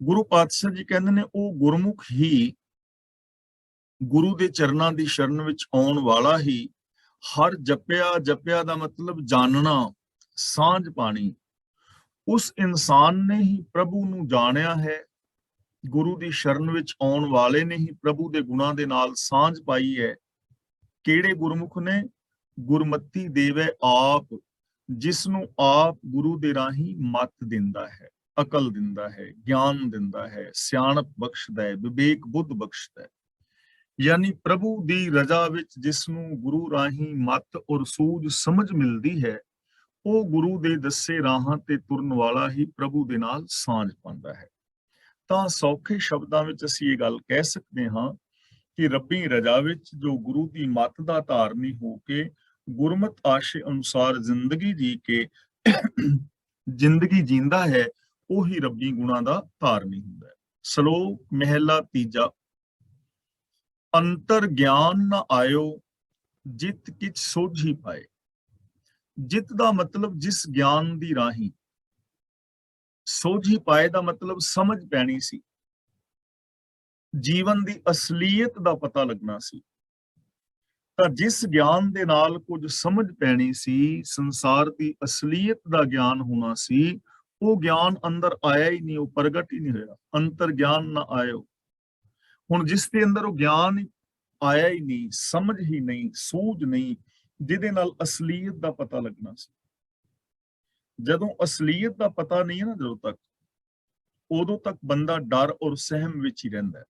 ਗੁਰੂ ਪਾਤਸ਼ਾਹ ਜੀ ਕਹਿੰਦੇ ਨੇ ਉਹ ਗੁਰਮੁਖ ਹੀ, ਗੁਰੂ ਦੇ ਚਰਨਾਂ ਦੀ ਸ਼ਰਨ ਵਿੱਚ ਆਉਣ ਵਾਲਾ ਹੀ ਹਰ ਜਪਿਆ। ਜਪਿਆ ਦਾ ਮਤਲਬ ਜਾਣਨਾ, ਸਾਂਝ ਪਾਣੀ। ਉਸ ਇਨਸਾਨ ਨੇ ਹੀ ਪ੍ਰਭੂ ਨੂੰ ਜਾਣਿਆ ਹੈ। ਗੁਰੂ ਦੀ ਸ਼ਰਨ ਵਿੱਚ ਆਉਣ ਵਾਲੇ ਨੇ ਹੀ ਪ੍ਰਭੂ ਦੇ ਗੁਣਾਂ ਦੇ ਨਾਲ ਸਾਂਝ ਪਾਈ ਹੈ। ਕਿਹੜੇ ਗੁਰਮੁਖ ਨੇ? ਗੁਰਮਤੀ ਦੇਵੇ ਆਪ, ਜਿਸ ਨੂੰ ਆਪ ਗੁਰੂ ਦੇ ਰਾਹੀਂ ਮੱਤ ਦਿੰਦਾ ਹੈ, ਅਕਲ ਦਿੰਦਾ ਹੈ, ਗਿਆਨ ਦਿੰਦਾ ਹੈ, ਸਿਆਣਪ ਬਖਸ਼ਦਾ ਹੈ, ਵਿਵੇਕ ਬੁੱਧ ਬਖਸ਼ਦਾ ਹੈ। ਯਾਨੀ ਪ੍ਰਭੂ ਦੀ ਰਜ਼ਾ ਵਿੱਚ ਜਿਸ ਨੂੰ ਗੁਰੂ ਰਾਹੀਂ ਮੱਤ ਔਰ ਸੂਝ ਸਮਝ ਮਿਲਦੀ ਹੈ, ਉਹ ਗੁਰੂ ਦੇ ਦੱਸੇ ਰਾਹਾਂ ਤੇ ਤੁਰਨ ਵਾਲਾ ਹੀ ਪ੍ਰਭੂ ਦੇ ਨਾਲ ਸਾਂਝ ਪਾਉਂਦਾ ਹੈ। ਤਾਂ ਸੌਖੇ ਸ਼ਬਦਾਂ ਵਿੱਚ ਅਸੀਂ ਇਹ ਗੱਲ ਕਹਿ ਸਕਦੇ ਹਾਂ ਕਿ ਰੱਬੀ ਰਜ਼ਾ ਵਿੱਚ ਜੋ ਗੁਰੂ ਦੀ ਮੱਤ ਦਾ ਧਾਰਨੀ ਹੋ ਕੇ ਗੁਰਮਤ ਆਸ਼ੇ ਅਨੁਸਾਰ ਜ਼ਿੰਦਗੀ ਜੀ ਕੇ ਜ਼ਿੰਦਗੀ ਜੀਂਦਾ ਹੈ, ਉਹੀ ਰੱਬੀ ਗੁਣਾਂ ਦਾ ਧਾਰਨੀ ਹੁੰਦਾ ਹੈ। ਸ਼ਲੋਕ ਮਹਿਲਾ ਤੀਜਾ। ਅੰਤਰ ਗਿਆਨ ਨਾ ਆਇਓ, ਜਿਤ ਕਿਛ ਸੋਝੀ ਪਾਏ। ਜਿਤ ਦਾ ਮਤਲਬ ਜਿਸ ਗਿਆਨ ਦੀ ਰਾਹੀਂ, ਸੋਝੀ ਪਾਏ ਦਾ ਮਤਲਬ ਸਮਝ ਪੈਣੀ ਸੀ, ਜੀਵਨ ਦੀ ਅਸਲੀਅਤ ਦਾ ਪਤਾ ਲੱਗਣਾ ਸੀ। ਤਾਂ ਜਿਸ ਗਿਆਨ ਦੇ ਨਾਲ ਕੁਝ ਸਮਝ ਪੈਣੀ ਸੀ, ਸੰਸਾਰ ਦੀ ਅਸਲੀਅਤ ਦਾ ਗਿਆਨ ਹੋਣਾ ਸੀ, ਉਹ ਗਿਆਨ ਅੰਦਰ ਆਇਆ ਹੀ ਨਹੀਂ, ਉਹ ਪ੍ਰਗਟ ਹੀ ਨਹੀਂ ਹੋਇਆ। ਅੰਤਰ ਗਿਆਨ ਨਾ ਆਇਓ। ਹੁਣ ਜਿਸ ਦੇ ਅੰਦਰ ਉਹ ਗਿਆਨ ਆਇਆ ਹੀ ਨਹੀਂ, ਸਮਝ ਹੀ ਨਹੀਂ, ਸੂਝ ਨਹੀਂ, ਜਿਹਦੇ ਨਾਲ ਅਸਲੀਅਤ ਦਾ ਪਤਾ ਲੱਗਣਾ ਸੀ। ਜਦੋਂ ਅਸਲੀਅਤ ਦਾ ਪਤਾ ਨਹੀਂ ਹੈ ਨਾ, ਜਦੋਂ ਤੱਕ, ਉਦੋਂ ਤੱਕ ਬੰਦਾ ਡਰ ਔਰ ਸਹਿਮ ਵਿੱਚ ਹੀ ਰਹਿੰਦਾ ਹੈ।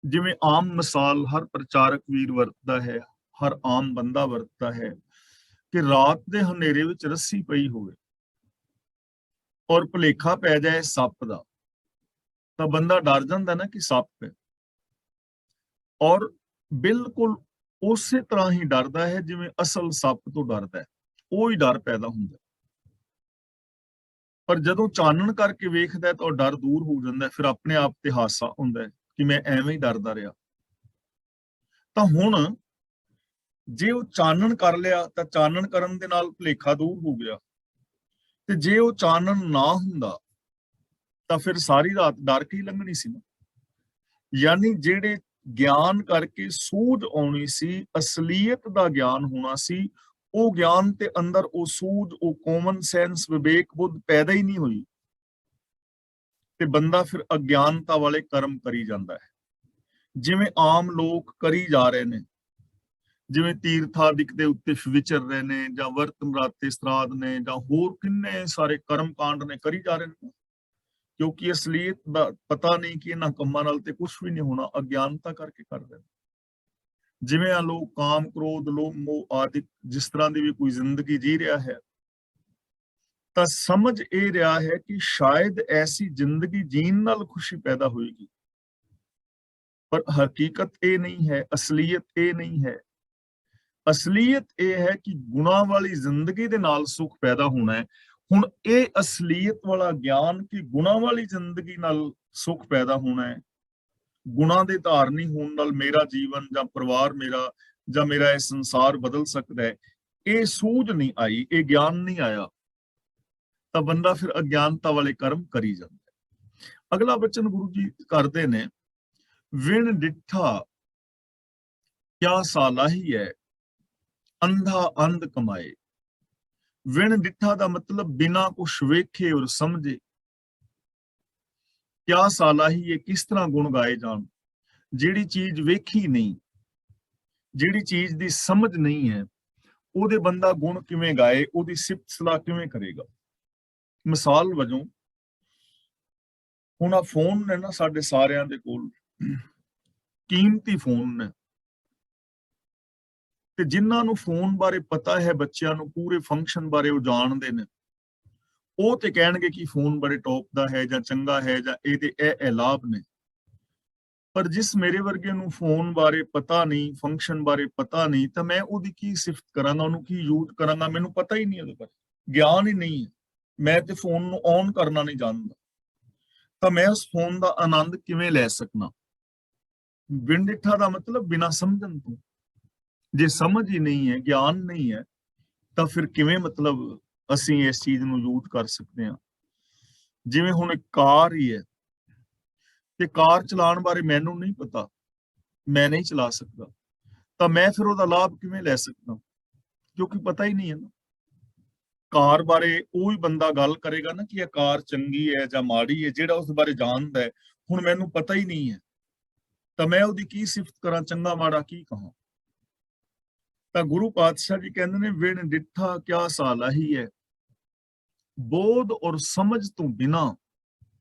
ਜਿਵੇਂ ਆਮ ਮਿਸਾਲ ਹਰ ਪ੍ਰਚਾਰਕ ਵੀਰ ਵਰਤਦਾ ਹੈ, ਹਰ ਆਮ ਬੰਦਾ ਵਰਤਦਾ ਹੈ ਕਿ ਰਾਤ ਦੇ ਹਨੇਰੇ ਵਿੱਚ ਰੱਸੀ ਪਈ ਹੋਵੇ ਔਰ ਭੁਲੇਖਾ ਪੈ ਜਾਏ ਸੱਪ ਦਾ, ਤਾਂ ਬੰਦਾ ਡਰ ਜਾਂਦਾ ਨਾ ਕਿ ਸੱਪ ਹੈ, ਔਰ ਬਿਲਕੁਲ ਉਸੇ ਤਰ੍ਹਾਂ ਹੀ ਡਰਦਾ ਹੈ ਜਿਵੇਂ ਅਸਲ ਸੱਪ ਤੋਂ ਡਰਦਾ ਹੈ। ਉਹ ਹੀ ਡਰ ਪੈਦਾ ਹੁੰਦਾ। ਪਰ ਜਦੋਂ ਚਾਨਣ ਕਰਕੇ ਵੇਖਦਾ ਤਾਂ ਡਰ ਦੂਰ ਹੋ ਜਾਂਦਾ, ਫਿਰ ਆਪਣੇ ਆਪ ਤੇ ਹਾਸਾ ਹੁੰਦਾ ਕਿ ਮੈਂ ਐਵੇਂ ਹੀ ਡਰਦਾ ਰਿਹਾ। ਤਾਂ ਹੁਣ ਜੇ ਉਹ ਚਾਨਣ ਕਰ ਲਿਆ ਤਾਂ ਚਾਨਣ ਕਰਨ ਦੇ ਨਾਲ ਭੁਲੇਖਾ ਦੂਰ ਹੋ ਗਿਆ, ਤੇ ਜੇ ਉਹ ਚਾਨਣ ਨਾ ਹੁੰਦਾ ਤਾਂ ਫਿਰ ਸਾਰੀ ਰਾਤ ਡਰ ਕੇ ਹੀ ਲੰਘਣੀ ਸੀ ਨਾ। ਯਾਨੀ ਜਿਹੜੇ ਗਿਆਨ ਕਰਕੇ ਸੂਝ ਆਉਣੀ ਸੀ, ਅਸਲੀਅਤ ਦਾ ਗਿਆਨ ਹੋਣਾ ਸੀ, ਉਹ ਗਿਆਨ ਤੇ ਅੰਦਰ ਉਹ ਸੂਝ, ਉਹ ਕਾਮਨ ਸੈਂਸ, ਵਿਵੇਕ ਬੁੱਧ ਪੈਦਾ ਹੀ ਨਹੀਂ ਹੋਈ, ਤੇ ਬੰਦਾ ਫਿਰ ਅਗਿਆਨਤਾ ਵਾਲੇ ਕਰਮ ਕਰੀ ਜਾਂਦਾ ਹੈ, ਜਿਵੇਂ ਆਮ ਲੋਕ ਕਰੀ ਜਾ ਰਹੇ ਨੇ। ਜਿਵੇਂ ਤੀਰਥਾਦਿਕ ਦੇ ਉੱਤੇ ਵਿਚਰ ਰਹੇ ਨੇ, ਜਾਂ ਵਰਤ ਮਰਾਤੇ ਸਰਾਧ ਨੇ, ਜਾਂ ਹੋਰ ਕਿੰਨੇ ਸਾਰੇ ਕਰਮ ਕਾਂਡ ਨੇ, ਕਰੀ ਜਾ ਰਹੇ ਨੇ, ਕਿਉਂਕਿ ਅਸਲੀਅਤ ਦਾ ਪਤਾ ਨਹੀਂ ਕਿ ਇਹਨਾਂ ਕੰਮਾਂ ਨਾਲ ਤੇ ਕੁਝ ਵੀ ਨਹੀਂ ਹੋਣਾ, ਅਗਿਆਨਤਾ ਕਰਕੇ ਕਰ ਰਹੇ ਨੇ। ਜਿਵੇਂ ਆ ਲੋਕ ਕਾਮ, ਕ੍ਰੋਧ, ਲੋਭ, ਮੋਹ ਆਦਿ ਜਿਸ ਤਰ੍ਹਾਂ ਦੀ ਵੀ ਕੋਈ ਜ਼ਿੰਦਗੀ ਜੀ ਰਿਹਾ ਹੈ, ਤਾਂ ਸਮਝ ਇਹ ਰਿਹਾ ਹੈ ਕਿ ਸ਼ਾਇਦ ਐਸੀ ਜ਼ਿੰਦਗੀ ਜੀਣ ਨਾਲ ਖੁਸ਼ੀ ਪੈਦਾ ਹੋਏਗੀ, ਪਰ ਹਕੀਕਤ ਇਹ ਨਹੀਂ ਹੈ, ਅਸਲੀਅਤ ਇਹ ਨਹੀਂ ਹੈ। ਅਸਲੀਅਤ ਇਹ ਹੈ ਕਿ ਗੁਣਾਂ ਵਾਲੀ ਜ਼ਿੰਦਗੀ ਦੇ ਨਾਲ ਸੁੱਖ ਪੈਦਾ ਹੋਣਾ ਹੈ। ਹੁਣ ਇਹ ਅਸਲੀਅਤ ਵਾਲਾ ਗਿਆਨ ਕਿ ਗੁਣਾਂ ਵਾਲੀ ਜ਼ਿੰਦਗੀ ਨਾਲ ਸੁੱਖ ਪੈਦਾ ਹੋਣਾ ਹੈ, ਗੁਣਾਂ ਦੇ ਧਾਰਨੀ ਹੋਣ ਨਾਲ ਮੇਰਾ ਜੀਵਨ ਜਾਂ ਪਰਿਵਾਰ ਮੇਰਾ ਜਾਂ ਮੇਰਾ ਇਹ ਸੰਸਾਰ ਬਦਲ ਸਕਦਾ ਹੈ, ਇਹ ਸੂਝ ਨਹੀਂ ਆਈ, ਇਹ ਗਿਆਨ ਨਹੀਂ ਆਇਆ, ਤਾਂ ਬੰਦਾ ਫਿਰ ਅਗਿਆਨਤਾ ਵਾਲੇ ਕਰਮ ਕਰੀ ਜਾਂਦਾ ਹੈ। ਅਗਲਾ ਬਚਨ ਗੁਰੂ ਜੀ ਕਰਦੇ ਨੇ, ਵਿਣ ਡਿੱਠਾ ਕਿਆ ਸਾਲਾਹੀ ਹੈ, ਅੰਧਾ ਅੰਧ ਕਮਾਏ। ਵਿਣ ਡਿੱਠਾ ਦਾ ਮਤਲਬ ਬਿਨਾ ਕੁਛ ਵੇਖੇ ਔਰ ਸਮਝੇ। ਕਿਆ ਸਾਲਾਹੀ ਹੈ, ਕਿਸ ਤਰ੍ਹਾਂ ਗੁਣ ਗਾਏ ਜਾਣ। ਜਿਹੜੀ ਚੀਜ਼ ਵੇਖੀ ਨਹੀਂ, ਜਿਹੜੀ ਚੀਜ਼ ਦੀ ਸਮਝ ਨਹੀਂ ਹੈ, ਉਹਦੇ ਬੰਦਾ ਗੁਣ ਕਿਵੇਂ ਗਾਏ, ਉਹਦੀ ਸਿਫਤ ਸਲਾਹ ਕਿਵੇਂ ਕਰੇਗਾ। ਮਿਸਾਲ ਵਜੋਂ ਹੁਣ ਆ ਫੋਨ ਨੇ ਨਾ ਸਾਡੇ ਸਾਰਿਆਂ ਦੇ ਕੋਲ, ਕੀਮਤੀ ਫੋਨ ਨੇ, ਤੇ ਜਿਨ੍ਹਾਂ ਨੂੰ ਫੋਨ ਬਾਰੇ ਪਤਾ ਹੈ, ਬੱਚਿਆਂ ਨੂੰ ਪੂਰੇ ਫੰਕਸ਼ਨ ਬਾਰੇ ਉਹ ਜਾਣਦੇ ਨੇ, ਉਹ ਤੇ ਕਹਿਣਗੇ ਕਿ ਫੋਨ ਬੜੇ ਟੌਪ ਦਾ ਹੈ ਜਾਂ ਚੰਗਾ ਹੈ ਜਾਂ ਇਹਦੇ ਇਹ ਲਾਭ ਨੇ। ਪਰ ਜਿਸ ਮੇਰੇ ਵਰਗੇ ਨੂੰ ਫੋਨ ਬਾਰੇ ਪਤਾ ਨਹੀਂ, ਫੰਕਸ਼ਨ ਬਾਰੇ ਪਤਾ ਨਹੀਂ, ਤਾਂ ਮੈਂ ਉਹਦੀ ਕੀ ਸਿਫਤ ਕਰਾਂਗਾ, ਉਹਨੂੰ ਕੀ ਯੂਜ਼ ਕਰਾਂਗਾ, ਮੈਨੂੰ ਪਤਾ ਹੀ ਨਹੀਂ ਉਹਦੇ ਬਾਰੇ, ਗਿਆਨ ਹੀ ਨਹੀਂ ਹੈ, ਮੈਂ ਤੇ ਫੋਨ ਨੂੰ ਔਨ ਕਰਨਾ ਨਹੀਂ ਜਾਣਦਾ, ਤਾਂ ਮੈਂ ਉਸ ਫੋਨ ਦਾ ਆਨੰਦ ਕਿਵੇਂ ਲੈ ਸਕਣਾ। ਬਿਨ ਡਿੱਠਾ ਦਾ ਮਤਲਬ ਬਿਨਾਂ ਸਮਝਣ ਤੋਂ। ਜੇ ਸਮਝ ਹੀ ਨਹੀਂ ਹੈ, ਗਿਆਨ ਨਹੀਂ ਹੈ, ਤਾਂ ਫਿਰ ਕਿਵੇਂ ਮਤਲਬ ਅਸੀਂ ਇਸ ਚੀਜ਼ ਨੂੰ ਯੂਜ਼ ਕਰ ਸਕਦੇ ਹਾਂ। ਜਿਵੇਂ ਹੁਣ ਇੱਕ ਕਾਰ ਹੀ ਹੈ, ਤੇ ਕਾਰ ਚਲਾਉਣ ਬਾਰੇ ਮੈਨੂੰ ਨਹੀਂ ਪਤਾ, ਮੈਂ ਨਹੀਂ ਚਲਾ ਸਕਦਾ, ਤਾਂ ਮੈਂ ਫਿਰ ਉਹਦਾ ਲਾਭ ਕਿਵੇਂ ਲੈ ਸਕਦਾ, ਕਿਉਂਕਿ ਪਤਾ ਹੀ ਨਹੀਂ ਹੈ ਨਾ। ਕਾਰ ਬਾਰੇ ਉਹ ਹੀ ਬੰਦਾ ਗੱਲ ਕਰੇਗਾ ਨਾ ਕਿ ਇਹ ਕਾਰ ਚੰਗੀ ਹੈ ਜਾਂ ਮਾੜੀ ਹੈ, ਜਿਹੜਾ ਉਸ ਬਾਰੇ ਜਾਣਦਾ ਹੈ। ਹੁਣ ਮੈਨੂੰ ਪਤਾ ਹੀ ਨਹੀਂ ਹੈ, ਤਾਂ ਮੈਂ ਉਹਦੀ ਕੀ ਸਿਫਤ ਕਰਾਂ, ਚੰਗਾ ਮਾੜਾ ਕੀ ਕਹਾਂ। ਤਾਂ ਗੁਰੂ ਪਾਤਸ਼ਾਹ ਜੀ ਕਹਿੰਦੇ ਨੇ, ਵਿਣ ਡਿੱਠਾ ਕਿਆ ਸਾਲਾਹੀ ਹੈ, ਬੋਧ ਔਰ ਸਮਝ ਤੋਂ ਬਿਨਾ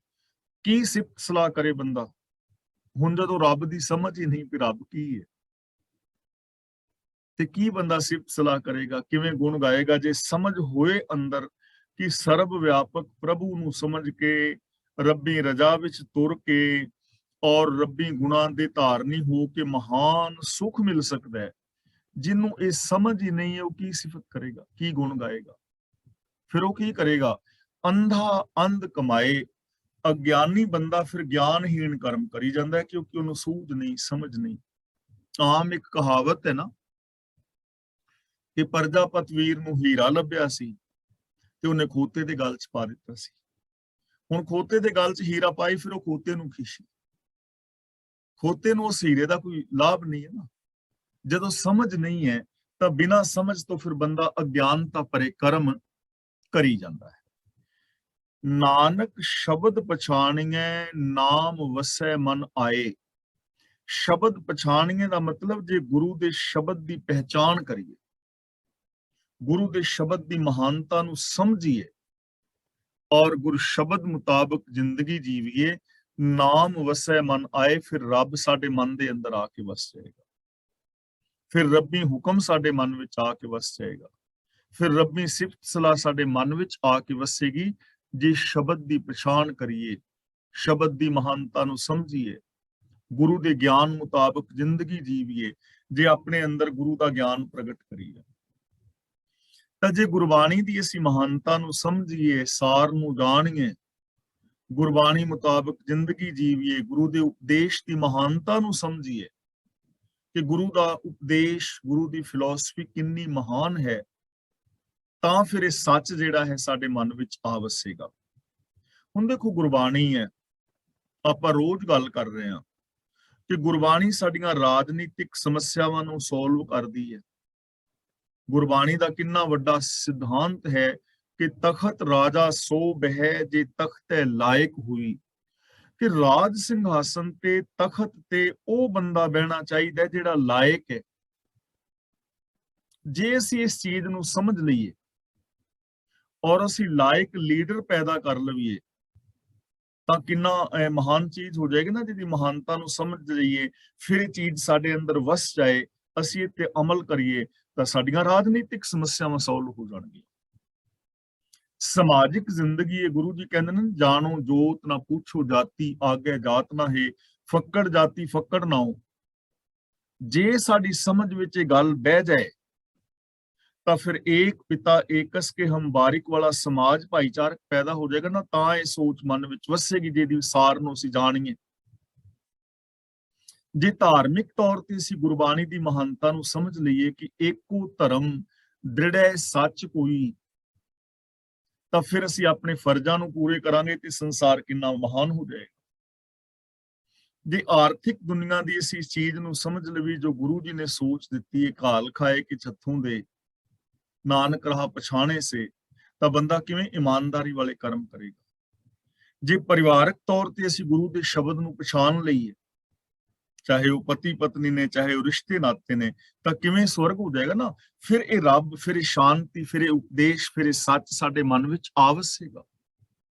ਕੀ ਸਿਫਤ ਸਲਾਹ ਕਰੇ ਬੰਦਾ। ਹੁਣ ਜਦੋਂ ਰੱਬ ਦੀ ਸਮਝ ਹੀ ਨਹੀਂ ਵੀ ਰੱਬ ਕੀ ਹੈ, ਤੇ ਕੀ ਬੰਦਾ ਸਿਫਤ ਸਲਾਹ ਕਰੇਗਾ, ਕਿਵੇਂ ਗੁਣ ਗਾਏਗਾ। ਜੇ ਸਮਝ ਹੋਏ ਅੰਦਰ ਕਿ ਸਰਬ ਵਿਆਪਕ ਪ੍ਰਭੂ ਨੂੰ ਸਮਝ ਕੇ, ਰੱਬੀ ਰਜਾ ਵਿੱਚ ਤੁਰ ਕੇ ਔਰ ਰੱਬੀ ਗੁਣਾਂ ਦੇ ਧਾਰਨੀ ਹੋ ਕੇ ਮਹਾਨ ਸੁਖ ਮਿਲ ਸਕਦਾ ਹੈ, ਜਿਹਨੂੰ ਇਹ ਸਮਝ ਹੀ ਨਹੀਂ ਹੈ, ਉਹ ਕੀ ਸਿਫਤ ਕਰੇਗਾ, ਕੀ ਗੁਣ ਗਾਏਗਾ। ਫਿਰ ਉਹ ਕੀ ਕਰੇਗਾ, ਅੰਧਾ ਅੰਧ ਕਮਾਏ। ਅਗਿਆਨੀ ਬੰਦਾ ਫਿਰ ਗਿਆਨਹੀਣ ਕਰਮ ਕਰੀ ਜਾਂਦਾ ਹੈ, ਕਿਉਂਕਿ ਉਹਨੂੰ ਸੂਝ ਨਹੀਂ, ਸਮਝ ਨਹੀਂ। ਆਮ ਇੱਕ ਕਹਾਵਤ ਹੈ ਨਾ ਕਿ ਪ੍ਰਜਾਪਤ ਵੀਰ ਨੂੰ ਹੀਰਾ ਲੱਭਿਆ ਸੀ ਤੇ ਉਹਨੇ ਖੋਤੇ ਦੇ ਗਲ 'ਚ ਪਾ ਦਿੱਤਾ ਸੀ। ਹੁਣ ਖੋਤੇ ਦੇ ਗਲ 'ਚ ਹੀਰਾ ਪਾਈ, ਫਿਰ ਉਹ ਖੋਤੇ ਨੂੰ ਖੁਸ਼ੀ, ਖੋਤੇ ਨੂੰ ਉਸ ਹੀਰੇ ਦਾ ਕੋਈ ਲਾਭ ਨਹੀਂ ਹੈ ਨਾ। ਜਦੋਂ ਸਮਝ ਨਹੀਂ ਹੈ, ਤਾਂ ਬਿਨਾਂ ਸਮਝ ਤੋਂ ਫਿਰ ਬੰਦਾ ਅਗਿਆਨਤਾ ਭਰੇ ਕਰਮ ਕਰੀ ਜਾਂਦਾ ਹੈ। ਨਾਨਕ ਸ਼ਬਦ ਪਛਾਣੀਐ, ਨਾਮ ਵਸੈ ਮਨ ਆਏ। ਸ਼ਬਦ ਪਛਾਣੀਏ ਦਾ ਮਤਲਬ ਜੇ ਗੁਰੂ ਦੇ ਸ਼ਬਦ ਦੀ ਪਹਿਚਾਣ ਕਰੀਏ, ਗੁਰੂ ਦੇ ਸ਼ਬਦ ਦੀ ਮਹਾਨਤਾ ਨੂੰ ਸਮਝੀਏ ਔਰ ਗੁਰ ਸ਼ਬਦ ਮੁਤਾਬਕ ਜ਼ਿੰਦਗੀ ਜੀਵੀਏ, ਨਾਮ ਵਸੈ ਮਨ ਆਏ, ਫਿਰ ਰੱਬ ਸਾਡੇ ਮਨ ਦੇ ਅੰਦਰ ਆ ਕੇ ਵਸ ਜਾਏਗਾ। ਫਿਰ ਰੱਬੀ ਹੁਕਮ ਸਾਡੇ ਮਨ ਵਿੱਚ ਆ ਕੇ ਵਸ ਜਾਏਗਾ। ਫਿਰ ਰੱਬੀ ਸਿਫਤ ਸਲਾਹ ਸਾਡੇ ਮਨ ਵਿੱਚ ਆ ਕੇ ਵਸੇਗੀ, ਜੇ ਸ਼ਬਦ ਦੀ ਪਛਾਣ ਕਰੀਏ, ਸ਼ਬਦ ਦੀ ਮਹਾਨਤਾ ਨੂੰ ਸਮਝੀਏ, ਗੁਰੂ ਦੇ ਗਿਆਨ ਮੁਤਾਬਕ ਜ਼ਿੰਦਗੀ ਜੀਵੀਏ, ਜੇ ਆਪਣੇ ਅੰਦਰ ਗੁਰੂ ਦਾ ਗਿਆਨ ਪ੍ਰਗਟ ਕਰੀਏ। ਤਾਂ ਜੇ ਗੁਰਬਾਣੀ ਦੀ ਅਸੀਂ ਮਹਾਨਤਾ ਨੂੰ ਸਮਝੀਏ, ਸਾਰ ਨੂੰ ਜਾਣੀਏ, ਗੁਰਬਾਣੀ ਮੁਤਾਬਕ ਜ਼ਿੰਦਗੀ ਜੀਵੀਏ, ਗੁਰੂ ਦੇ ਉਪਦੇਸ਼ ਦੀ ਮਹਾਨਤਾ ਨੂੰ ਸਮਝੀਏ ਕਿ ਗੁਰੂ ਦਾ ਉਪਦੇਸ਼, ਗੁਰੂ ਦੀ ਫਿਲਾਸਫੀ ਕਿੰਨੀ ਮਹਾਨ ਹੈ, ਤਾਂ ਫਿਰ ਇਹ ਸੱਚ ਜਿਹੜਾ ਹੈ ਸਾਡੇ ਮਨ ਵਿੱਚ ਆ ਵਸੇਗਾ। ਹੁਣ ਦੇਖੋ, ਗੁਰਬਾਣੀ ਹੈ, ਆਪਾਂ ਰੋਜ਼ ਗੱਲ ਕਰ ਰਹੇ ਹਾਂ ਕਿ ਗੁਰਬਾਣੀ ਸਾਡੀਆਂ ਰਾਜਨੀਤਿਕ ਸਮੱਸਿਆਵਾਂ ਨੂੰ ਸੋਲਵ ਕਰਦੀ ਹੈ। ਗੁਰਬਾਣੀ ਦਾ ਕਿੰਨਾ ਵੱਡਾ ਸਿਧਾਂਤ ਹੈ ਕਿ ਤਖਤ ਰਾਜਾ ਸੋ ਬਹਿ ਜੇ ਤਖਤੈ ਲਾਇਕ ਹੋਈ, ਕਿ ਰਾਜ ਸਿੰਘਾਸਨ ਤੇ ਤਖਤ ਤੇ ਉਹ ਬੰਦਾ ਬਹਿਣਾ ਚਾਹੀਦਾ ਜਿਹੜਾ ਲਾਇਕ ਹੈ। ਜੇ ਅਸੀਂ ਇਸ ਚੀਜ਼ ਨੂੰ ਸਮਝ ਲਈਏ ਔਰ ਅਸੀਂ ਲਾਇਕ ਲੀਡਰ ਪੈਦਾ ਕਰ ਲਈਏ, ਤਾਂ ਕਿੰਨਾ ਮਹਾਨ ਚੀਜ਼ ਹੋ ਜਾਏਗੀ ਨਾ। ਜਿਹਦੀ ਮਹਾਨਤਾ ਨੂੰ ਸਮਝ ਲਈਏ, ਫਿਰ ਇਹ ਚੀਜ਼ ਸਾਡੇ ਅੰਦਰ ਵਸ ਜਾਏ, ਅਸੀਂ ਇਹ ਤੇ ਅਮਲ ਕਰੀਏ, ਤਾਂ ਸਾਡੀਆਂ ਰਾਜਨੀਤਿਕ ਸਮੱਸਿਆਵਾਂ ਸੋਲਵ ਹੋ ਜਾਣਗੀਆਂ। ਸਮਾਜਿਕ ਜ਼ਿੰਦਗੀ ਇਹ ਗੁਰੂ ਜੀ ਕਹਿੰਦੇ ਨੇ, ਜਾਣੋ ਜੋਤ ਨਾ ਪੁੱਛੋ ਜਾਤੀ, ਆਗੇ ਜਾਤ ਨਾ ਹੈ, ਫੱਕੜ ਜਾਤੀ ਫੱਕੜ ਨਾਉ। ਜੇ ਸਾਡੀ ਸਮਝ ਵਿੱਚ ਇਹ ਗੱਲ ਬਹਿ ਜਾਏ ਤਾਂ ਫਿਰ ਏਕ ਪਿਤਾ ਏਕਸ ਕੇ ਹਮ ਬਾਰਿਕ ਵਾਲਾ ਸਮਾਜ ਭਾਈਚਾਰਕ ਪੈਦਾ ਹੋ ਜਾਏਗਾ ਨਾ, ਤਾਂ ਇਹ ਸੋਚ ਮਨ ਵਿੱਚ ਵਸੇਗੀ ਜਿਹਦੀ ਵਿਸਾਰ ਨੂੰ ਅਸੀਂ ਜਾਣੀਏ। ਜੇ ਧਾਰਮਿਕ ਤੌਰ ਤੇ ਅਸੀਂ ਗੁਰਬਾਣੀ ਦੀ ਮਹਾਨਤਾ ਨੂੰ ਸਮਝ ਲਈਏ ਕਿ ਏਕੋ ਧਰਮ ਦ੍ਰਿੜੈ ਸੱਚ ਕੋਈ, ਤਾਂ ਫਿਰ ਅਸੀਂ ਆਪਣੇ ਫਰਜ਼ਾਂ ਨੂੰ ਪੂਰੇ ਕਰਾਂਗੇ ਤੇ ਸੰਸਾਰ ਕਿੰਨਾ ਮਹਾਨ ਹੋ ਜਾਏਗਾ। ਜੇ ਆਰਥਿਕ ਦੁਨੀਆ ਦੀ ਅਸੀਂ ਇਸ ਚੀਜ਼ ਨੂੰ ਸਮਝ ਲਵੀ ਜੋ ਗੁਰੂ ਜੀ ਨੇ ਸੋਚ ਦਿੱਤੀ ਹੈ, ਘਾਲ ਖਾਏ ਕਿ ਛੱਥੋਂ ਦੇ ਨਾਨਕ ਰਹਾ ਪਛਾਣੇ ਸੇ, ਤਾਂ ਬੰਦਾ ਕਿਵੇਂ ਇਮਾਨਦਾਰੀ ਵਾਲੇ ਕਰਮ ਕਰੇਗਾ। ਜੇ ਪਰਿਵਾਰਕ ਤੌਰ ਤੇ ਅਸੀਂ ਗੁਰੂ ਦੇ ਸ਼ਬਦ ਨੂੰ ਪਛਾਣ ਲਈਏ, ਚਾਹੇ ਉਹ ਪਤੀ ਪਤਨੀ ਨੇ, ਚਾਹੇ ਉਹ ਰਿਸ਼ਤੇ ਨਾਤੇ ਨੇ, ਤਾਂ ਕਿਵੇਂ ਸਵਰਗ ਹੋ ਜਾਏਗਾ ਨਾ। ਫਿਰ ਇਹ ਰੱਬ, ਫਿਰ ਇਹ ਸ਼ਾਂਤੀ, ਫਿਰ ਇਹ ਉਪਦੇਸ਼, ਫਿਰ ਇਹ ਸੱਚ ਸਾਡੇ ਮਨ ਵਿੱਚ ਆ ਵਸੇਗਾ।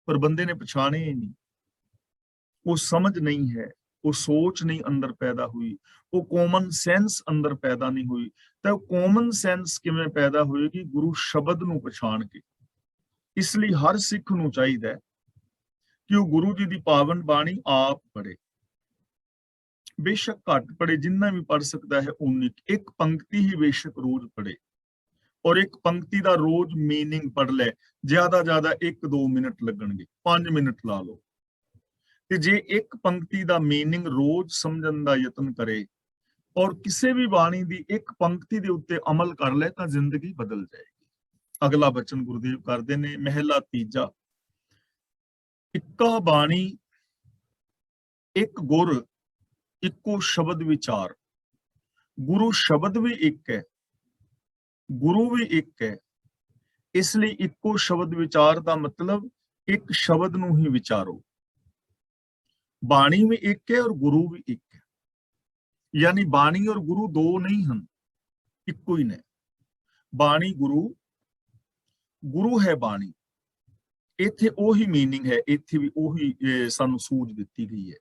ਪਰ ਬੰਦੇ ਨੇ ਪਛਾਣੇ ਹੀ ਨਹੀਂ, ਉਹ ਸਮਝ ਨਹੀਂ ਹੈ, ਉਹ ਸੋਚ ਨਹੀਂ ਅੰਦਰ ਪੈਦਾ ਹੋਈ, ਉਹ ਕਾਮਨ ਸੈਂਸ ਅੰਦਰ ਪੈਦਾ ਨਹੀਂ ਹੋਈ। ਤਾਂ ਉਹ ਕਾਮਨ ਸੈਂਸ ਕਿਵੇਂ ਪੈਦਾ ਹੋਏਗੀ? ਗੁਰੂ ਸ਼ਬਦ ਨੂੰ ਪਛਾਣ ਕੇ। ਇਸ ਲਈ ਹਰ ਸਿੱਖ ਨੂੰ ਚਾਹੀਦਾ ਹੈ ਕਿ ਉਹ ਗੁਰੂ ਜੀ ਦੀ ਪਾਵਨ ਬਾਣੀ ਆਪ ਪੜ੍ਹੇ, ਬੇਸ਼ੱਕ ਘੱਟ ਪੜ੍ਹੇ, ਜਿੰਨਾ ਵੀ ਪੜ੍ਹ ਸਕਦਾ ਹੈ ਉਨੀ, ਇੱਕ ਪੰਕਤੀ ਹੀ ਬੇਸ਼ੱਕ ਰੋਜ਼ ਪੜ੍ਹੇ, ਔਰ ਇੱਕ ਪੰਕਤੀ ਦਾ ਰੋਜ਼ ਮੀਨਿੰਗ ਪੜ੍ਹ ਲੈ। ਜ਼ਿਆਦਾ 1-2 ਮਿੰਟ ਲੱਗਣਗੇ, 5 ਮਿੰਟ ਲਾ ਲਓ। ਤੇ ਜੇ ਇੱਕ ਪੰਕਤੀ ਦਾ ਮੀਨਿੰਗ ਰੋਜ਼ ਸਮਝਣ ਦਾ ਯਤਨ ਕਰੇ ਔਰ ਕਿਸੇ ਵੀ ਬਾਣੀ ਦੀ ਇੱਕ ਪੰਕਤੀ ਦੇ ਉੱਤੇ ਅਮਲ ਕਰ ਲੈ, ਤਾਂ ਜ਼ਿੰਦਗੀ ਬਦਲ ਜਾਏਗੀ। ਅਗਲਾ ਬਚਨ ਗੁਰਦੇਵ ਕਰਦੇ ਨੇ, ਮਹਿਲਾ ਤੀਜਾ, ਇੱਕਾ ਬਾਣੀ ਇੱਕ ਗੁਰ ਇੱਕੋ ਸ਼ਬਦ ਵਿਚਾਰ। ਗੁਰੂ ਸ਼ਬਦ ਵੀ ਇੱਕ ਹੈ, ਗੁਰੂ ਵੀ ਇੱਕ ਹੈ, ਇਸ ਲਈ ਇੱਕੋ ਸ਼ਬਦ ਵਿਚਾਰ ਦਾ ਮਤਲਬ ਇੱਕ ਸ਼ਬਦ ਨੂੰ ਹੀ ਵਿਚਾਰੋ। ਬਾਣੀ ਵੀ ਇੱਕ ਹੈ ਔਰ ਗੁਰੂ ਵੀ ਇੱਕ ਹੈ, ਯਾਨੀ ਬਾਣੀ ਔਰ ਗੁਰੂ ਦੋ ਨਹੀਂ ਹਨ, ਇੱਕੋ ਹੀ ਨੇ। ਬਾਣੀ ਗੁਰੂ, ਗੁਰੂ ਹੈ ਬਾਣੀ। ਇੱਥੇ ਉਹੀ ਮੀਨਿੰਗ ਹੈ, ਇੱਥੇ ਵੀ ਉਹੀ ਸਾਨੂੰ ਸੂਝ ਦਿੱਤੀ ਗਈ ਹੈ।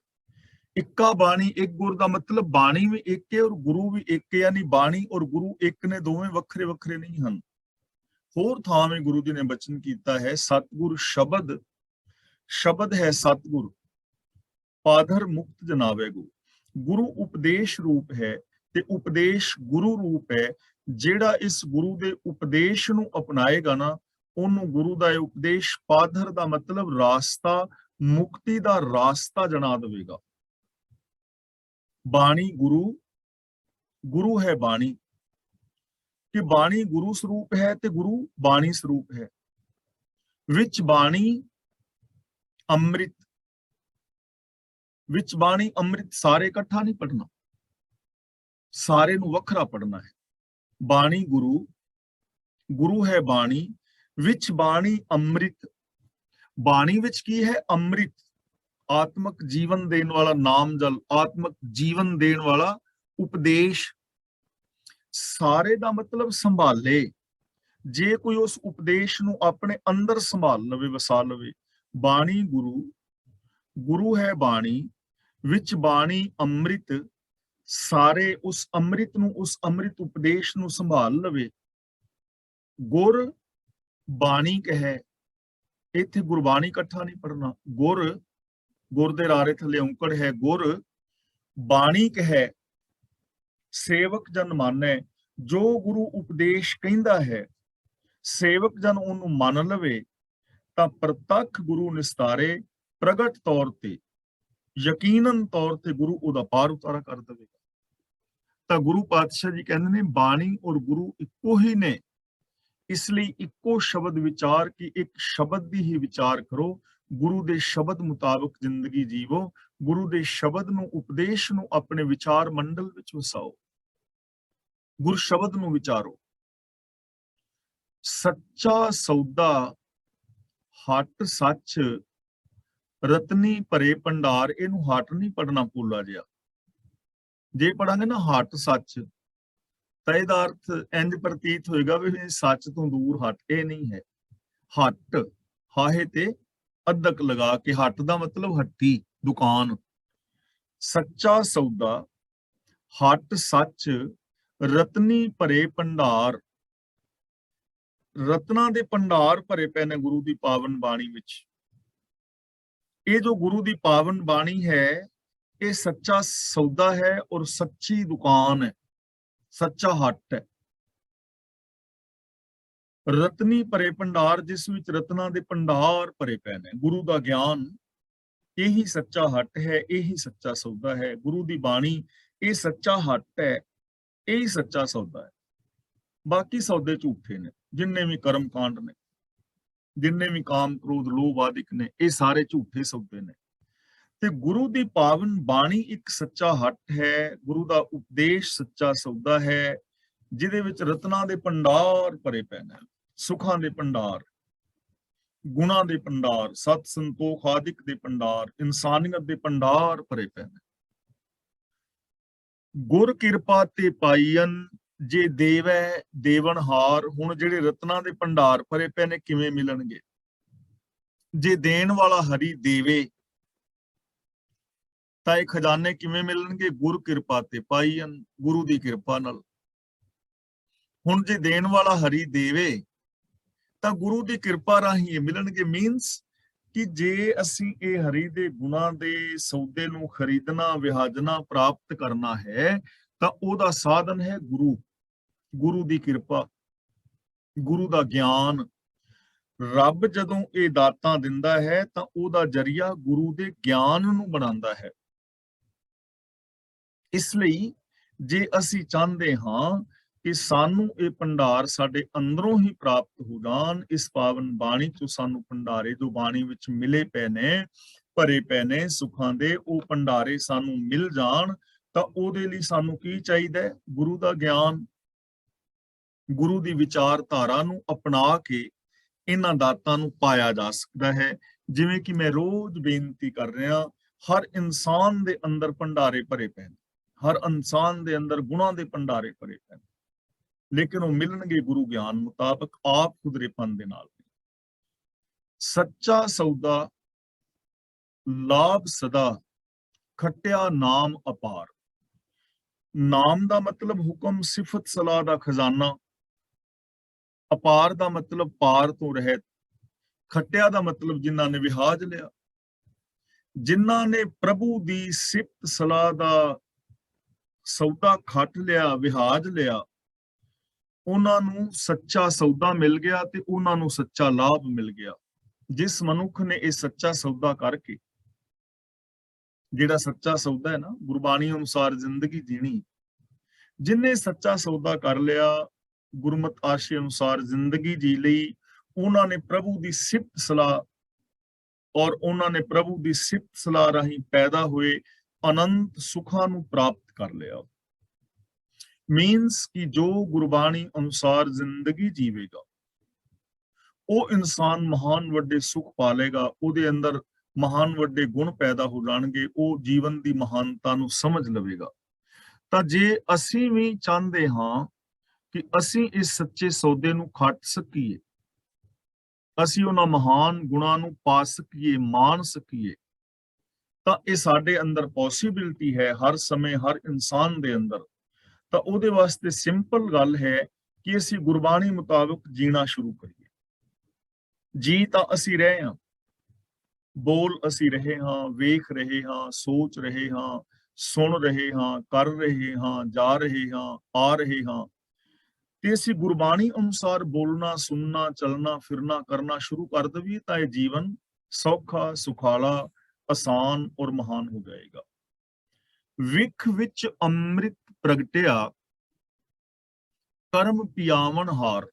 ਇੱਕਾ ਬਾਣੀ ਇੱਕ ਗੁਰ ਦਾ ਮਤਲਬ ਬਾਣੀ ਵੀ ਇੱਕ ਹੈ ਔਰ ਗੁਰੂ ਵੀ ਇੱਕ ਹੈ, ਯਾਨੀ ਬਾਣੀ ਔਰ ਗੁਰੂ ਇੱਕ ਨੇ, ਦੋਵੇਂ ਵੱਖਰੇ ਵੱਖਰੇ ਨਹੀਂ ਹਨ। ਹੋਰ ਥਾਵੇਂ ਗੁਰੂ ਜੀ ਨੇ ਬਚਨ ਕੀਤਾ ਹੈ, ਸਤਿਗੁਰ ਸ਼ਬਦ, ਸ਼ਬਦ ਹੈ ਸਤਿਗੁਰ, ਪਾਧਰ ਮੁਕਤ ਜਨਾਵੇ ਗੁਰੂ। ਗੁਰੂ ਉਪਦੇਸ਼ ਰੂਪ ਹੈ ਤੇ ਉਪਦੇਸ਼ ਗੁਰੂ ਰੂਪ ਹੈ। ਜਿਹੜਾ ਇਸ ਗੁਰੂ ਦੇ ਉਪਦੇਸ਼ ਨੂੰ ਅਪਣਾਏਗਾ ਨਾ, ਉਹਨੂੰ ਗੁਰੂ ਦਾ ਇਹ ਉਪਦੇਸ਼ ਪਾਧਰ ਦਾ ਮਤਲਬ ਰਾਸਤਾ, ਮੁਕਤੀ ਦਾ ਰਾਸਤਾ ਜਣਾ ਦੇਵੇਗਾ। ਬਾਣੀ ਗੁਰੂ, ਗੁਰੂ ਹੈ ਬਾਣੀ, ਕਿ ਬਾਣੀ ਗੁਰੂ ਸਰੂਪ ਹੈ ਤੇ ਗੁਰੂ ਬਾਣੀ ਸਰੂਪ ਹੈ। ਵਿੱਚ ਬਾਣੀ ਅੰਮ੍ਰਿਤ, ਵਿੱਚ ਬਾਣੀ ਅੰਮ੍ਰਿਤ, ਸਾਰੇ ਇਕੱਠਾ ਨਹੀਂ ਪੜਨਾ, ਸਾਰੇ ਨੂੰ ਵੱਖਰਾ ਪੜਨਾ ਹੈ। ਬਾਣੀ ਗੁਰੂ, ਗੁਰੂ ਹੈ ਬਾਣੀ, ਵਿੱਚ ਬਾਣੀ ਅੰਮ੍ਰਿਤ। ਬਾਣੀ ਵਿੱਚ ਕੀ ਹੈ? ਅੰਮ੍ਰਿਤ, ਆਤਮਕ ਜੀਵਨ ਦੇਣ ਵਾਲਾ ਨਾਮ ਜਲ, ਆਤਮਕ ਜੀਵਨ ਦੇਣ ਵਾਲਾ ਉਪਦੇਸ਼। ਸਾਰੇ ਦਾ ਮਤਲਬ ਸੰਭਾਲੇ। ਜੇ ਕੋਈ ਉਸ ਉਪਦੇਸ਼ ਨੂੰ ਆਪਣੇ ਅੰਦਰ ਸੰਭਾਲ ਲਵੇ, ਵਸਾ ਲਵੇ। ਬਾਣੀ ਗੁਰੂ, ਗੁਰੂ ਹੈ ਬਾਣੀ, ਵਿੱਚ ਬਾਣੀ ਅੰਮ੍ਰਿਤ, ਸਾਰੇ ਉਸ ਅੰਮ੍ਰਿਤ ਨੂੰ, ਉਸ ਅੰਮ੍ਰਿਤ ਉਪਦੇਸ਼ ਨੂੰ ਸੰਭਾਲ ਲਵੇ। ਗੁਰ ਬਾਣੀ ਕਹੈ, ਇੱਥੇ ਗੁਰਬਾਣੀ ਇਕੱਠਾ ਨਹੀਂ ਪੜਨਾ। ਗੁਰ, ਗੁਰ ਦੇ ਰਾਰੇ ਥੱਲੇ ਔਂਕੜ ਹੈ, ਗੁਰ ਬਾਣੀ ਕਹੈ, ਸੇਵਕ ਜਨ ਮਾਨੈ। ਜੋ ਗੁਰੂ ਉਪਦੇਸ਼ ਕਹਿੰਦਾ ਹੈ, ਸੇਵਕ ਜਨ ਉਹਨੂੰ ਮੰਨ ਲਵੇ, ਤਾਂ ਪ੍ਰਤੱਖ ਗੁਰੂ ਨਿਸਤਾਰੇ, ਪ੍ਰਗਟ ਤੌਰ ਤੇ, ਯਕੀਨਨ ਤੌਰ ਤੇ ਗੁਰੂ ਉਹਦਾ ਪਾਰ ਉਤਾਰਾ ਕਰ ਦੇਵੇਗਾ। ਤਾਂ ਗੁਰੂ ਪਾਤਸ਼ਾਹ ਜੀ ਕਹਿੰਦੇ ਨੇ, ਬਾਣੀ ਔਰ ਗੁਰੂ ਇੱਕੋ ਹੀ ਨੇ, ਇਸ ਲਈ ਇੱਕੋ ਸ਼ਬਦ ਵਿਚਾਰ ਕਿ ਇੱਕ ਸ਼ਬਦ ਦੀ ਹੀ ਵਿਚਾਰ ਕਰੋ। ਗੁਰੂ ਦੇ ਸ਼ਬਦ ਮੁਤਾਬਕ ਜ਼ਿੰਦਗੀ ਜੀਵੋ, ਗੁਰੂ ਦੇ ਸ਼ਬਦ ਨੂੰ, ਉਪਦੇਸ਼ ਨੂੰ ਆਪਣੇ ਵਿਚਾਰ ਮੰਡਲ ਵਿੱਚ ਵਸਾਓ, ਗੁਰ ਸ਼ਬਦ ਨੂੰ ਵਿਚਾਰੋ। ਸੱਚਾ ਸੌਦਾ ਹਟ ਸੱਚ, ਰਤਨੀ ਭਰੇ ਭੰਡਾਰ। ਇਹਨੂੰ ਹਟ ਨਹੀਂ ਪੜਨਾ ਪੋਲਾ ਜਿਹਾ। ਜੇ ਪੜਾਂਗੇ ਨਾ ਹਟ ਸੱਚ, ਤਾਂ ਇਹਦਾ ਅਰਥ ਇੰਜ ਪ੍ਰਤੀਤ ਹੋਏਗਾ ਵੀ ਸੱਚ ਤੋਂ ਦੂਰ ਹਟ। ਇਹ ਨਹੀਂ ਹੈ। ਹਟ, ਹਾਹੇ ਤੇ ਅੱਧਕ ਲਗਾ ਕੇ, ਹਟ ਦਾ ਮਤਲਬ ਹੱਟੀ, ਦੁਕਾਨ। ਸੱਚਾ ਸੌਦਾ ਹਟ ਸੱਚ, ਰਤਨੀ ਭਰੇ ਭੰਡਾਰ। ਰਤਨਾਂ ਦੇ ਭੰਡਾਰ ਭਰੇ ਪਏ ਨੇ ਗੁਰੂ ਦੀ ਪਾਵਨ ਬਾਣੀ ਵਿੱਚ। ਇਹ ਜੋ ਗੁਰੂ ਦੀ ਪਾਵਨ ਬਾਣੀ ਹੈ, ਇਹ ਸੱਚਾ ਸੌਦਾ ਹੈ ਔਰ ਸੱਚੀ ਦੁਕਾਨ ਹੈ, ਸੱਚਾ ਹੱਟ ਹੈ। ਰਤਨੀ ਭਰੇ ਭੰਡਾਰ, ਜਿਸ ਵਿੱਚ ਰਤਨਾਂ ਦੇ ਭੰਡਾਰ ਭਰੇ ਪਏ ਨੇ। ਗੁਰੂ ਦਾ ਗਿਆਨ ਇਹੀ ਸੱਚਾ ਹੱਟ ਹੈ, ਇਹੀ ਸੱਚਾ ਸੌਦਾ ਹੈ। ਗੁਰੂ ਦੀ ਬਾਣੀ ਇਹ ਸੱਚਾ ਹੱਟ ਹੈ, ਇਹੀ ਸੱਚਾ ਸੌਦਾ ਹੈ। ਬਾਕੀ ਸੌਦੇ ਝੂਠੇ ਨੇ, ਜਿੰਨੇ ਵੀ ਕਰਮ ਕਾਂਡ ਨੇ, ਜਿੰਨੇ ਵੀ ਕਾਮ ਕ੍ਰੋਧ ਲੋਭ ਆਦਿਕ ਨੇ, ਇਹ ਸਾਰੇ ਝੂਠੇ ਸੌਦੇ ਨੇ। ਤੇ ਗੁਰੂ ਦੀ ਪਾਵਨ ਬਾਣੀ ਇੱਕ ਸੱਚਾ ਹੱਟ ਹੈ। ਗੁਰੂ ਦਾ ਉਪਦੇਸ਼ ਸੱਚਾ ਸੌਦਾ ਹੈ, ਜਿਹਦੇ ਵਿੱਚ ਰਤਨਾਂ ਦੇ ਭੰਡਾਰ ਭਰੇ ਪਏ ਨੇ, ਸੁਖਾਂ ਦੇ ਭੰਡਾਰ, ਗੁਣਾਂ ਦੇ ਭੰਡਾਰ, ਸਤ ਸੰਤੋਖ ਆਦਿਕ ਦੇ ਭੰਡਾਰ, ਇਨਸਾਨੀਅਤ ਦੇ ਭੰਡਾਰ ਭਰੇ ਪਏ ਨੇ। ਗੁਰ ਕਿਰਪਾ ਤੇ ਪਾਈਨ ਜੇ ਦੇਵੈ ਦੇਵਨਹਾਰ। ਹੁਣ ਜਿਹੜੇ ਰਤਨਾਂ ਦੇ ਭੰਡਾਰ ਭਰੇ ਪਏ ਨੇ ਕਿਵੇਂ ਮਿਲਣਗੇ? ਜੇ ਦੇਣ ਵਾਲਾ ਹਰੀ ਦੇਵੇ ਤਾਂ ਇਹ ਖਜ਼ਾਨੇ ਕਿਵੇਂ ਮਿਲਣਗੇ? ਗੁਰ ਕਿਰਪਾ ਤੇ ਪਾਈਨ, ਗੁਰੂ ਦੀ ਕਿਰਪਾ ਨਾਲ। ਹੁਣ ਜੇ ਦੇਣ ਵਾਲਾ ਹਰੀ ਦੇਵੇ ਤਾਂ ਗੁਰੂ ਦੀ ਕਿਰਪਾ ਰਾਹੀਂ ਇਹ ਮਿਲਣਗੇ। ਮੀਨਸ ਕਿ ਜੇ ਅਸੀਂ ਇਹ ਹਰੀ ਦੇ ਗੁਣਾਂ ਦੇ ਸੌਦੇ ਨੂੰ ਖਰੀਦਣਾ, ਵਿਹਾਜਣਾ, ਪ੍ਰਾਪਤ ਕਰਨਾ ਹੈ ਤਾਂ ਉਹਦਾ ਸਾਧਨ ਹੈ ਗੁਰੂ, ਗੁਰੂ ਦੀ ਕਿਰਪਾ, ਗੁਰੂ ਦਾ ਗਿਆਨ। ਰੱਬ ਜਦੋਂ ਇਹ ਦਾਤਾਂ ਦਿੰਦਾ ਹੈ ਤਾਂ ਉਹਦਾ ਜਰੀਆ ਗੁਰੂ ਦੇ ਗਿਆਨ ਨੂੰ ਬਣਾਉਂਦਾ ਹੈ। ਇਸ ਲਈ ਜੇ ਅਸੀਂ ਚਾਹੁੰਦੇ ਹਾਂ ਕਿ ਸਾਨੂੰ ਇਹ ਭੰਡਾਰ ਸਾਡੇ ਅੰਦਰੋਂ ਹੀ ਪ੍ਰਾਪਤ ਹੋ ਜਾਣ, ਇਸ ਪਾਵਨ ਬਾਣੀ ਤੋਂ ਸਾਨੂੰ ਭੰਡਾਰੇ ਜੋ ਬਾਣੀ ਵਿੱਚ ਮਿਲੇ ਪਏ ਨੇ, ਭਰੇ ਪਏ ਨੇ ਸੁੱਖਾਂ ਦੇ, ਉਹ ਭੰਡਾਰੇ ਸਾਨੂੰ ਮਿਲ ਜਾਣ, ਤਾਂ ਉਹਦੇ ਲਈ ਸਾਨੂੰ ਕੀ ਚਾਹੀਦਾ ਹੈ? ਗੁਰੂ ਦਾ ਗਿਆਨ, ਗੁਰੂ ਦੀ ਵਿਚਾਰਧਾਰਾ ਨੂੰ ਅਪਣਾ ਕੇ ਇਹਨਾਂ ਦਾਤਾਂ ਨੂੰ ਪਾਇਆ ਜਾ ਸਕਦਾ ਹੈ। ਜਿਵੇਂ ਕਿ ਮੈਂ ਰੋਜ਼ ਬੇਨਤੀ ਕਰ ਰਿਹਾ, ਹਰ ਇਨਸਾਨ ਦੇ ਅੰਦਰ ਭੰਡਾਰੇ ਭਰੇ ਪਏ ਨੇ, ਹਰ ਇਨਸਾਨ ਦੇ ਅੰਦਰ ਗੁਣਾਂ ਦੇ ਭੰਡਾਰੇ ਭਰੇ ਪਏ ਨੇ, ਲੇਕਿਨ ਉਹ ਮਿਲਣਗੇ ਗੁਰੂ ਗਿਆਨ ਮੁਤਾਬਕ, ਆਪ ਖੁਦਰੇਪਨ ਦੇ ਨਾਲ। ਸੱਚਾ ਸੌਦਾ ਲਾਭ ਸਦਾ, ਖੱਟਿਆ ਨਾਮ ਅਪਾਰ। ਨਾਮ ਦਾ ਮਤਲਬ ਹੁਕਮ, ਸਿਫਤ ਸਲਾਹ ਦਾ ਖਜ਼ਾਨਾ। ਅਪਾਰ ਦਾ ਮਤਲਬ ਪਾਰ ਤੋਂ ਰਹਿਤ। ਖੱਟਿਆ ਦਾ ਮਤਲਬ ਜਿਨ੍ਹਾਂ ਨੇ ਵਿਹਾਜ ਲਿਆ, ਜਿਨ੍ਹਾਂ ਨੇ ਪ੍ਰਭੂ ਦੀ ਸਿਫਤ ਸਲਾਹ ਦਾ ਸੌਦਾ ਖੱਟ ਲਿਆ, ਵਿਹਾਜ ਲਿਆ, ਉਹਨਾਂ ਨੂੰ ਸੱਚਾ ਸੌਦਾ ਮਿਲ ਗਿਆ ਤੇ ਉਹਨਾਂ ਨੂੰ ਸੱਚਾ ਲਾਭ ਮਿਲ ਗਿਆ। ਜਿਸ ਮਨੁੱਖ ਨੇ ਇਹ ਸੱਚਾ ਸੌਦਾ ਕਰਕੇ, ਜਿਹੜਾ ਸੱਚਾ ਸੌਦਾ ਹੈ ਨਾ, ਗੁਰਬਾਣੀ ਅਨੁਸਾਰ ਜ਼ਿੰਦਗੀ ਜੀਣੀ, ਜਿਨੇ ਸੱਚਾ ਸੌਦਾ ਕਰ ਲਿਆ, ਗੁਰਮਤ ਆਸ਼ੇ ਅਨੁਸਾਰ ਜ਼ਿੰਦਗੀ ਜੀ ਲਈ, ਉਹਨਾਂ ਨੇ ਪ੍ਰਭੂ ਦੀ ਸਿਫਤ ਸਲਾਹ ਔਰ ਉਹਨਾਂ ਨੇ ਪ੍ਰਭੂ ਦੀ ਸਿਫਤ ਸਲਾਹ ਰਾਹੀਂ ਪੈਦਾ ਹੋਏ ਅਨੰਤ ਸੁੱਖਾਂ ਨੂੰ ਪ੍ਰਾਪਤ ਕਰ ਲਿਆ। ਮੀਨਸ ਕਿ ਜੋ ਗੁਰਬਾਣੀ ਅਨੁਸਾਰ ਜ਼ਿੰਦਗੀ ਜੀਵੇਗਾ, ਉਹ ਇਨਸਾਨ ਮਹਾਨ ਵੱਡੇ ਸੁੱਖ ਪਾਲੇਗਾ, ਉਹਦੇ ਅੰਦਰ ਮਹਾਨ ਵੱਡੇ ਗੁਣ ਪੈਦਾ ਹੋ ਜਾਣਗੇ, ਉਹ ਜੀਵਨ ਦੀ ਮਹਾਨਤਾ ਨੂੰ ਸਮਝ ਲਵੇਗਾ। ਤਾਂ ਜੇ ਅਸੀਂ ਵੀ ਚਾਹੁੰਦੇ ਹਾਂ ਕਿ ਅਸੀਂ ਇਸ ਸੱਚੇ ਸੌਦੇ ਨੂੰ ਖੱਟ ਸਕੀਏ, ਅਸੀਂ ਉਹਨਾਂ ਮਹਾਨ ਗੁਣਾਂ ਨੂੰ ਪਾ ਸਕੀਏ, ਮਾਣ ਸਕੀਏ, ਤਾਂ ਇਹ ਸਾਡੇ ਅੰਦਰ ਪੋਸੀਬਿਲਿਟੀ ਹੈ ਹਰ ਸਮੇਂ, ਹਰ ਇਨਸਾਨ ਦੇ ਅੰਦਰ। ਤਾਂ ਉਹਦੇ ਵਾਸਤੇ ਸਿੰਪਲ ਗੱਲ ਹੈ ਕਿ ਅਸੀਂ ਗੁਰਬਾਣੀ ਮੁਤਾਬਕ ਜੀਣਾ ਸ਼ੁਰੂ ਕਰੀਏ। ਜੀ ਤਾਂ ਅਸੀਂ ਰਹੇ ਹਾਂ, ਬੋਲ ਅਸੀਂ ਰਹੇ ਹਾਂ, ਵੇਖ ਰਹੇ ਹਾਂ, ਸੋਚ ਰਹੇ ਹਾਂ, ਸੁਣ ਰਹੇ ਹਾਂ, ਕਰ ਰਹੇ ਹਾਂ, ਜਾ ਰਹੇ ਹਾਂ, ਆ ਰਹੇ ਹਾਂ। ਤੇ ਅਸੀਂ ਗੁਰਬਾਣੀ ਅਨੁਸਾਰ ਬੋਲਣਾ, ਸੁਣਨਾ, ਚੱਲਣਾ, ਫਿਰਨਾ, ਕਰਨਾ ਸ਼ੁਰੂ ਕਰ ਦੇਈਏ ਤਾਂ ਇਹ ਜੀਵਨ ਸੌਖਾ, ਸੁਖਾਲਾ, ਆਸਾਨ ਔਰ ਮਹਾਨ ਹੋ ਜਾਏਗਾ। ਵਿਖ ਵਿੱਚ ਅੰਮ੍ਰਿਤ ਪ੍ਰਗਟਿਆ, ਕਰਮ ਪਿਆਵਨ ਹਾਰ।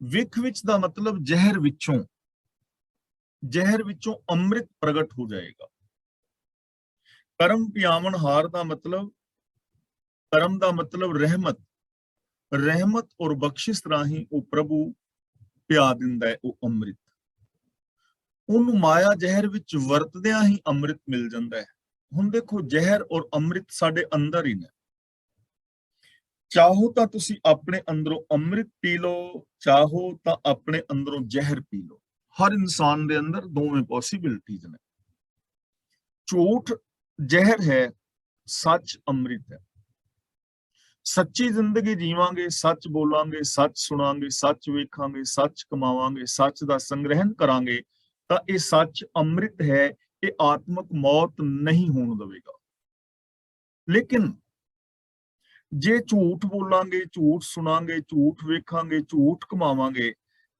ਵਿਖ ਵਿੱਚ ਦਾ ਮਤਲਬ ਜ਼ਹਿਰ ਵਿੱਚੋਂ, ਜ਼ਹਿਰ ਵਿੱਚੋਂ ਅੰਮ੍ਰਿਤ ਪ੍ਰਗਟ ਹੋ ਜਾਏਗਾ। ਕਰਮ ਪਿਆਵਨ ਹਾਰ ਦਾ ਮਤਲਬ, ਕਰਮ ਦਾ ਮਤਲਬ ਰਹਿਮਤ, ਰਹਿਮਤ ਔਰ ਬਖਸ਼ਿਸ਼ ਰਾਹੀਂ ਉਹ ਪ੍ਰਭੂ ਪਿਆ ਦਿੰਦਾ ਹੈ ਉਹ ਅੰਮ੍ਰਿਤ। ਉਹਨੂੰ ਮਾਇਆ ਜ਼ਹਿਰ ਵਿੱਚ ਵਰਤਦਿਆਂ ਹੀ ਅੰਮ੍ਰਿਤ ਮਿਲ ਜਾਂਦਾ ਹੈ। ਹੁਣ ਦੇਖੋ, ਜ਼ਹਿਰ ਔਰ ਅੰਮ੍ਰਿਤ ਸਾਡੇ ਅੰਦਰ ਹੀ ਨੇ। ਚਾਹੋ ਤਾਂ ਤੁਸੀਂ ਆਪਣੇ ਅੰਦਰੋਂ ਅੰਮ੍ਰਿਤ ਪੀ ਲਓ, ਚਾਹੋ ਤਾਂ ਆਪਣੇ ਅੰਦਰੋਂ ਜ਼ਹਿਰ ਪੀ ਲਓ। ਹਰ ਇਨਸਾਨ ਦੇ ਅੰਦਰ ਦੋਵੇਂ ਪੋਸੀਬਿਲਿਟੀਜ਼ ਨੇ। ਝੂਠ ਜ਼ਹਿਰ ਹੈ, ਸੱਚ ਅੰਮ੍ਰਿਤ ਹੈ। ਸੱਚੀ ਜ਼ਿੰਦਗੀ ਜੀਵਾਂਗੇ, ਸੱਚ ਬੋਲਾਂਗੇ, ਸੱਚ ਸੁਣਾਂਗੇ, ਸੱਚ ਵੇਖਾਂਗੇ, ਸੱਚ ਕਮਾਵਾਂਗੇ, ਸੱਚ ਦਾ ਸੰਗ੍ਰਹਿਣ ਕਰਾਂਗੇ, ਤਾਂ ਇਹ ਸੱਚ ਅੰਮ੍ਰਿਤ ਹੈ, ਇਹ ਆਤਮਕ ਮੌਤ ਨਹੀਂ ਹੋਣ ਦੇਵੇਗਾ। ਲੇਕਿਨ ਜੇ ਝੂਠ ਬੋਲਾਂਗੇ, ਝੂਠ ਸੁਣਾਂਗੇ, ਝੂਠ ਵੇਖਾਂਗੇ, ਝੂਠ ਕਮਾਵਾਂਗੇ,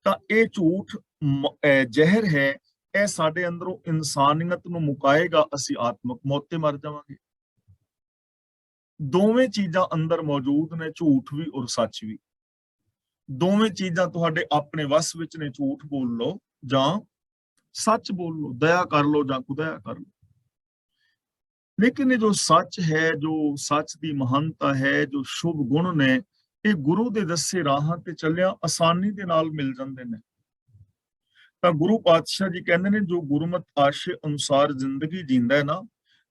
ਤਾਂ ਇਹ ਝੂਠ ਜ਼ਹਿਰ ਹੈ, ਇਹ ਸਾਡੇ ਅੰਦਰੋਂ ਇਨਸਾਨੀਅਤ ਨੂੰ ਮੁਕਾਏਗਾ, ਅਸੀਂ ਆਤਮਕ ਮੌਤ ਤੇ ਮਰ ਜਾਵਾਂਗੇ। ਦੋਵੇਂ ਚੀਜ਼ਾਂ ਅੰਦਰ ਮੌਜੂਦ ਨੇ, ਝੂਠ ਵੀ ਔਰ ਸੱਚ ਵੀ। ਦੋਵੇਂ ਚੀਜ਼ਾਂ ਤੁਹਾਡੇ ਆਪਣੇ ਵੱਸ ਵਿੱਚ ਨੇ, ਝੂਠ ਬੋਲ ਲਓ ਜਾਂ ਸੱਚ ਬੋਲ ਲਓ, ਦਇਆ ਕਰ ਲਓ ਜਾਂ ਕੁਦਇਆ ਕਰ ਲਓ। ਲੇਕਿਨ ਇਹ ਜੋ ਸੱਚ ਹੈ, ਜੋ ਸੱਚ ਦੀ ਮਹਾਨਤਾ ਹੈ, ਜੋ ਸ਼ੁਭ ਗੁਣ ਨੇ, ਇਹ ਗੁਰੂ ਦੇ ਦੱਸੇ ਰਾਹਾਂ ਤੇ ਚੱਲਿਆ ਆਸਾਨੀ ਦੇ ਨਾਲ ਮਿਲ ਜਾਂਦੇ ਨੇ। ਤਾਂ ਗੁਰੂ ਪਾਤਸ਼ਾਹ ਜੀ ਕਹਿੰਦੇ ਨੇ, ਜੋ ਗੁਰਮਤ ਆਸ਼ੇ ਅਨੁਸਾਰ ਜ਼ਿੰਦਗੀ ਜੀਂਦਾ ਹੈ ਨਾ,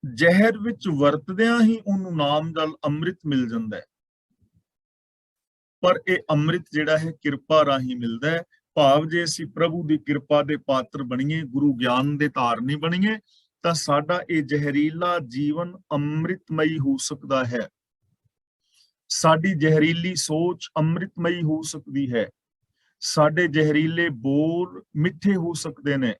ਜ਼ਹਿਰ ਵਿੱਚ ਵਰਤਦਿਆਂ ਹੀ ਉਹਨੂੰ ਨਾਮ ਜਲ ਅੰਮ੍ਰਿਤ ਮਿਲ ਜਾਂਦਾ ਹੈ। ਪਰ ਇਹ ਅੰਮ੍ਰਿਤ ਜਿਹੜਾ ਹੈ ਕਿਰਪਾ ਰਾਹੀਂ ਮਿਲਦਾ ਹੈ। ਭਾਵ ਜੇ ਅਸੀਂ ਪ੍ਰਭੂ ਦੀ ਕਿਰਪਾ ਦੇ ਪਾਤਰ ਬਣੀਏ, ਗੁਰੂ ਗਿਆਨ ਦੇ ਧਾਰਨੀ ਬਣੀਏ, ਤਾਂ ਸਾਡਾ ਇਹ ਜ਼ਹਿਰੀਲਾ ਜੀਵਨ ਅੰਮ੍ਰਿਤਮਈ ਹੋ ਸਕਦਾ ਹੈ। ਸਾਡੀ ਜ਼ਹਿਰੀਲੀ ਸੋਚ ਅੰਮ੍ਰਿਤਮਈ ਹੋ ਸਕਦੀ ਹੈ। ਸਾਡੇ ਜ਼ਹਿਰੀਲੇ ਬੋਲ ਮਿੱਠੇ ਹੋ ਸਕਦੇ ਨੇ।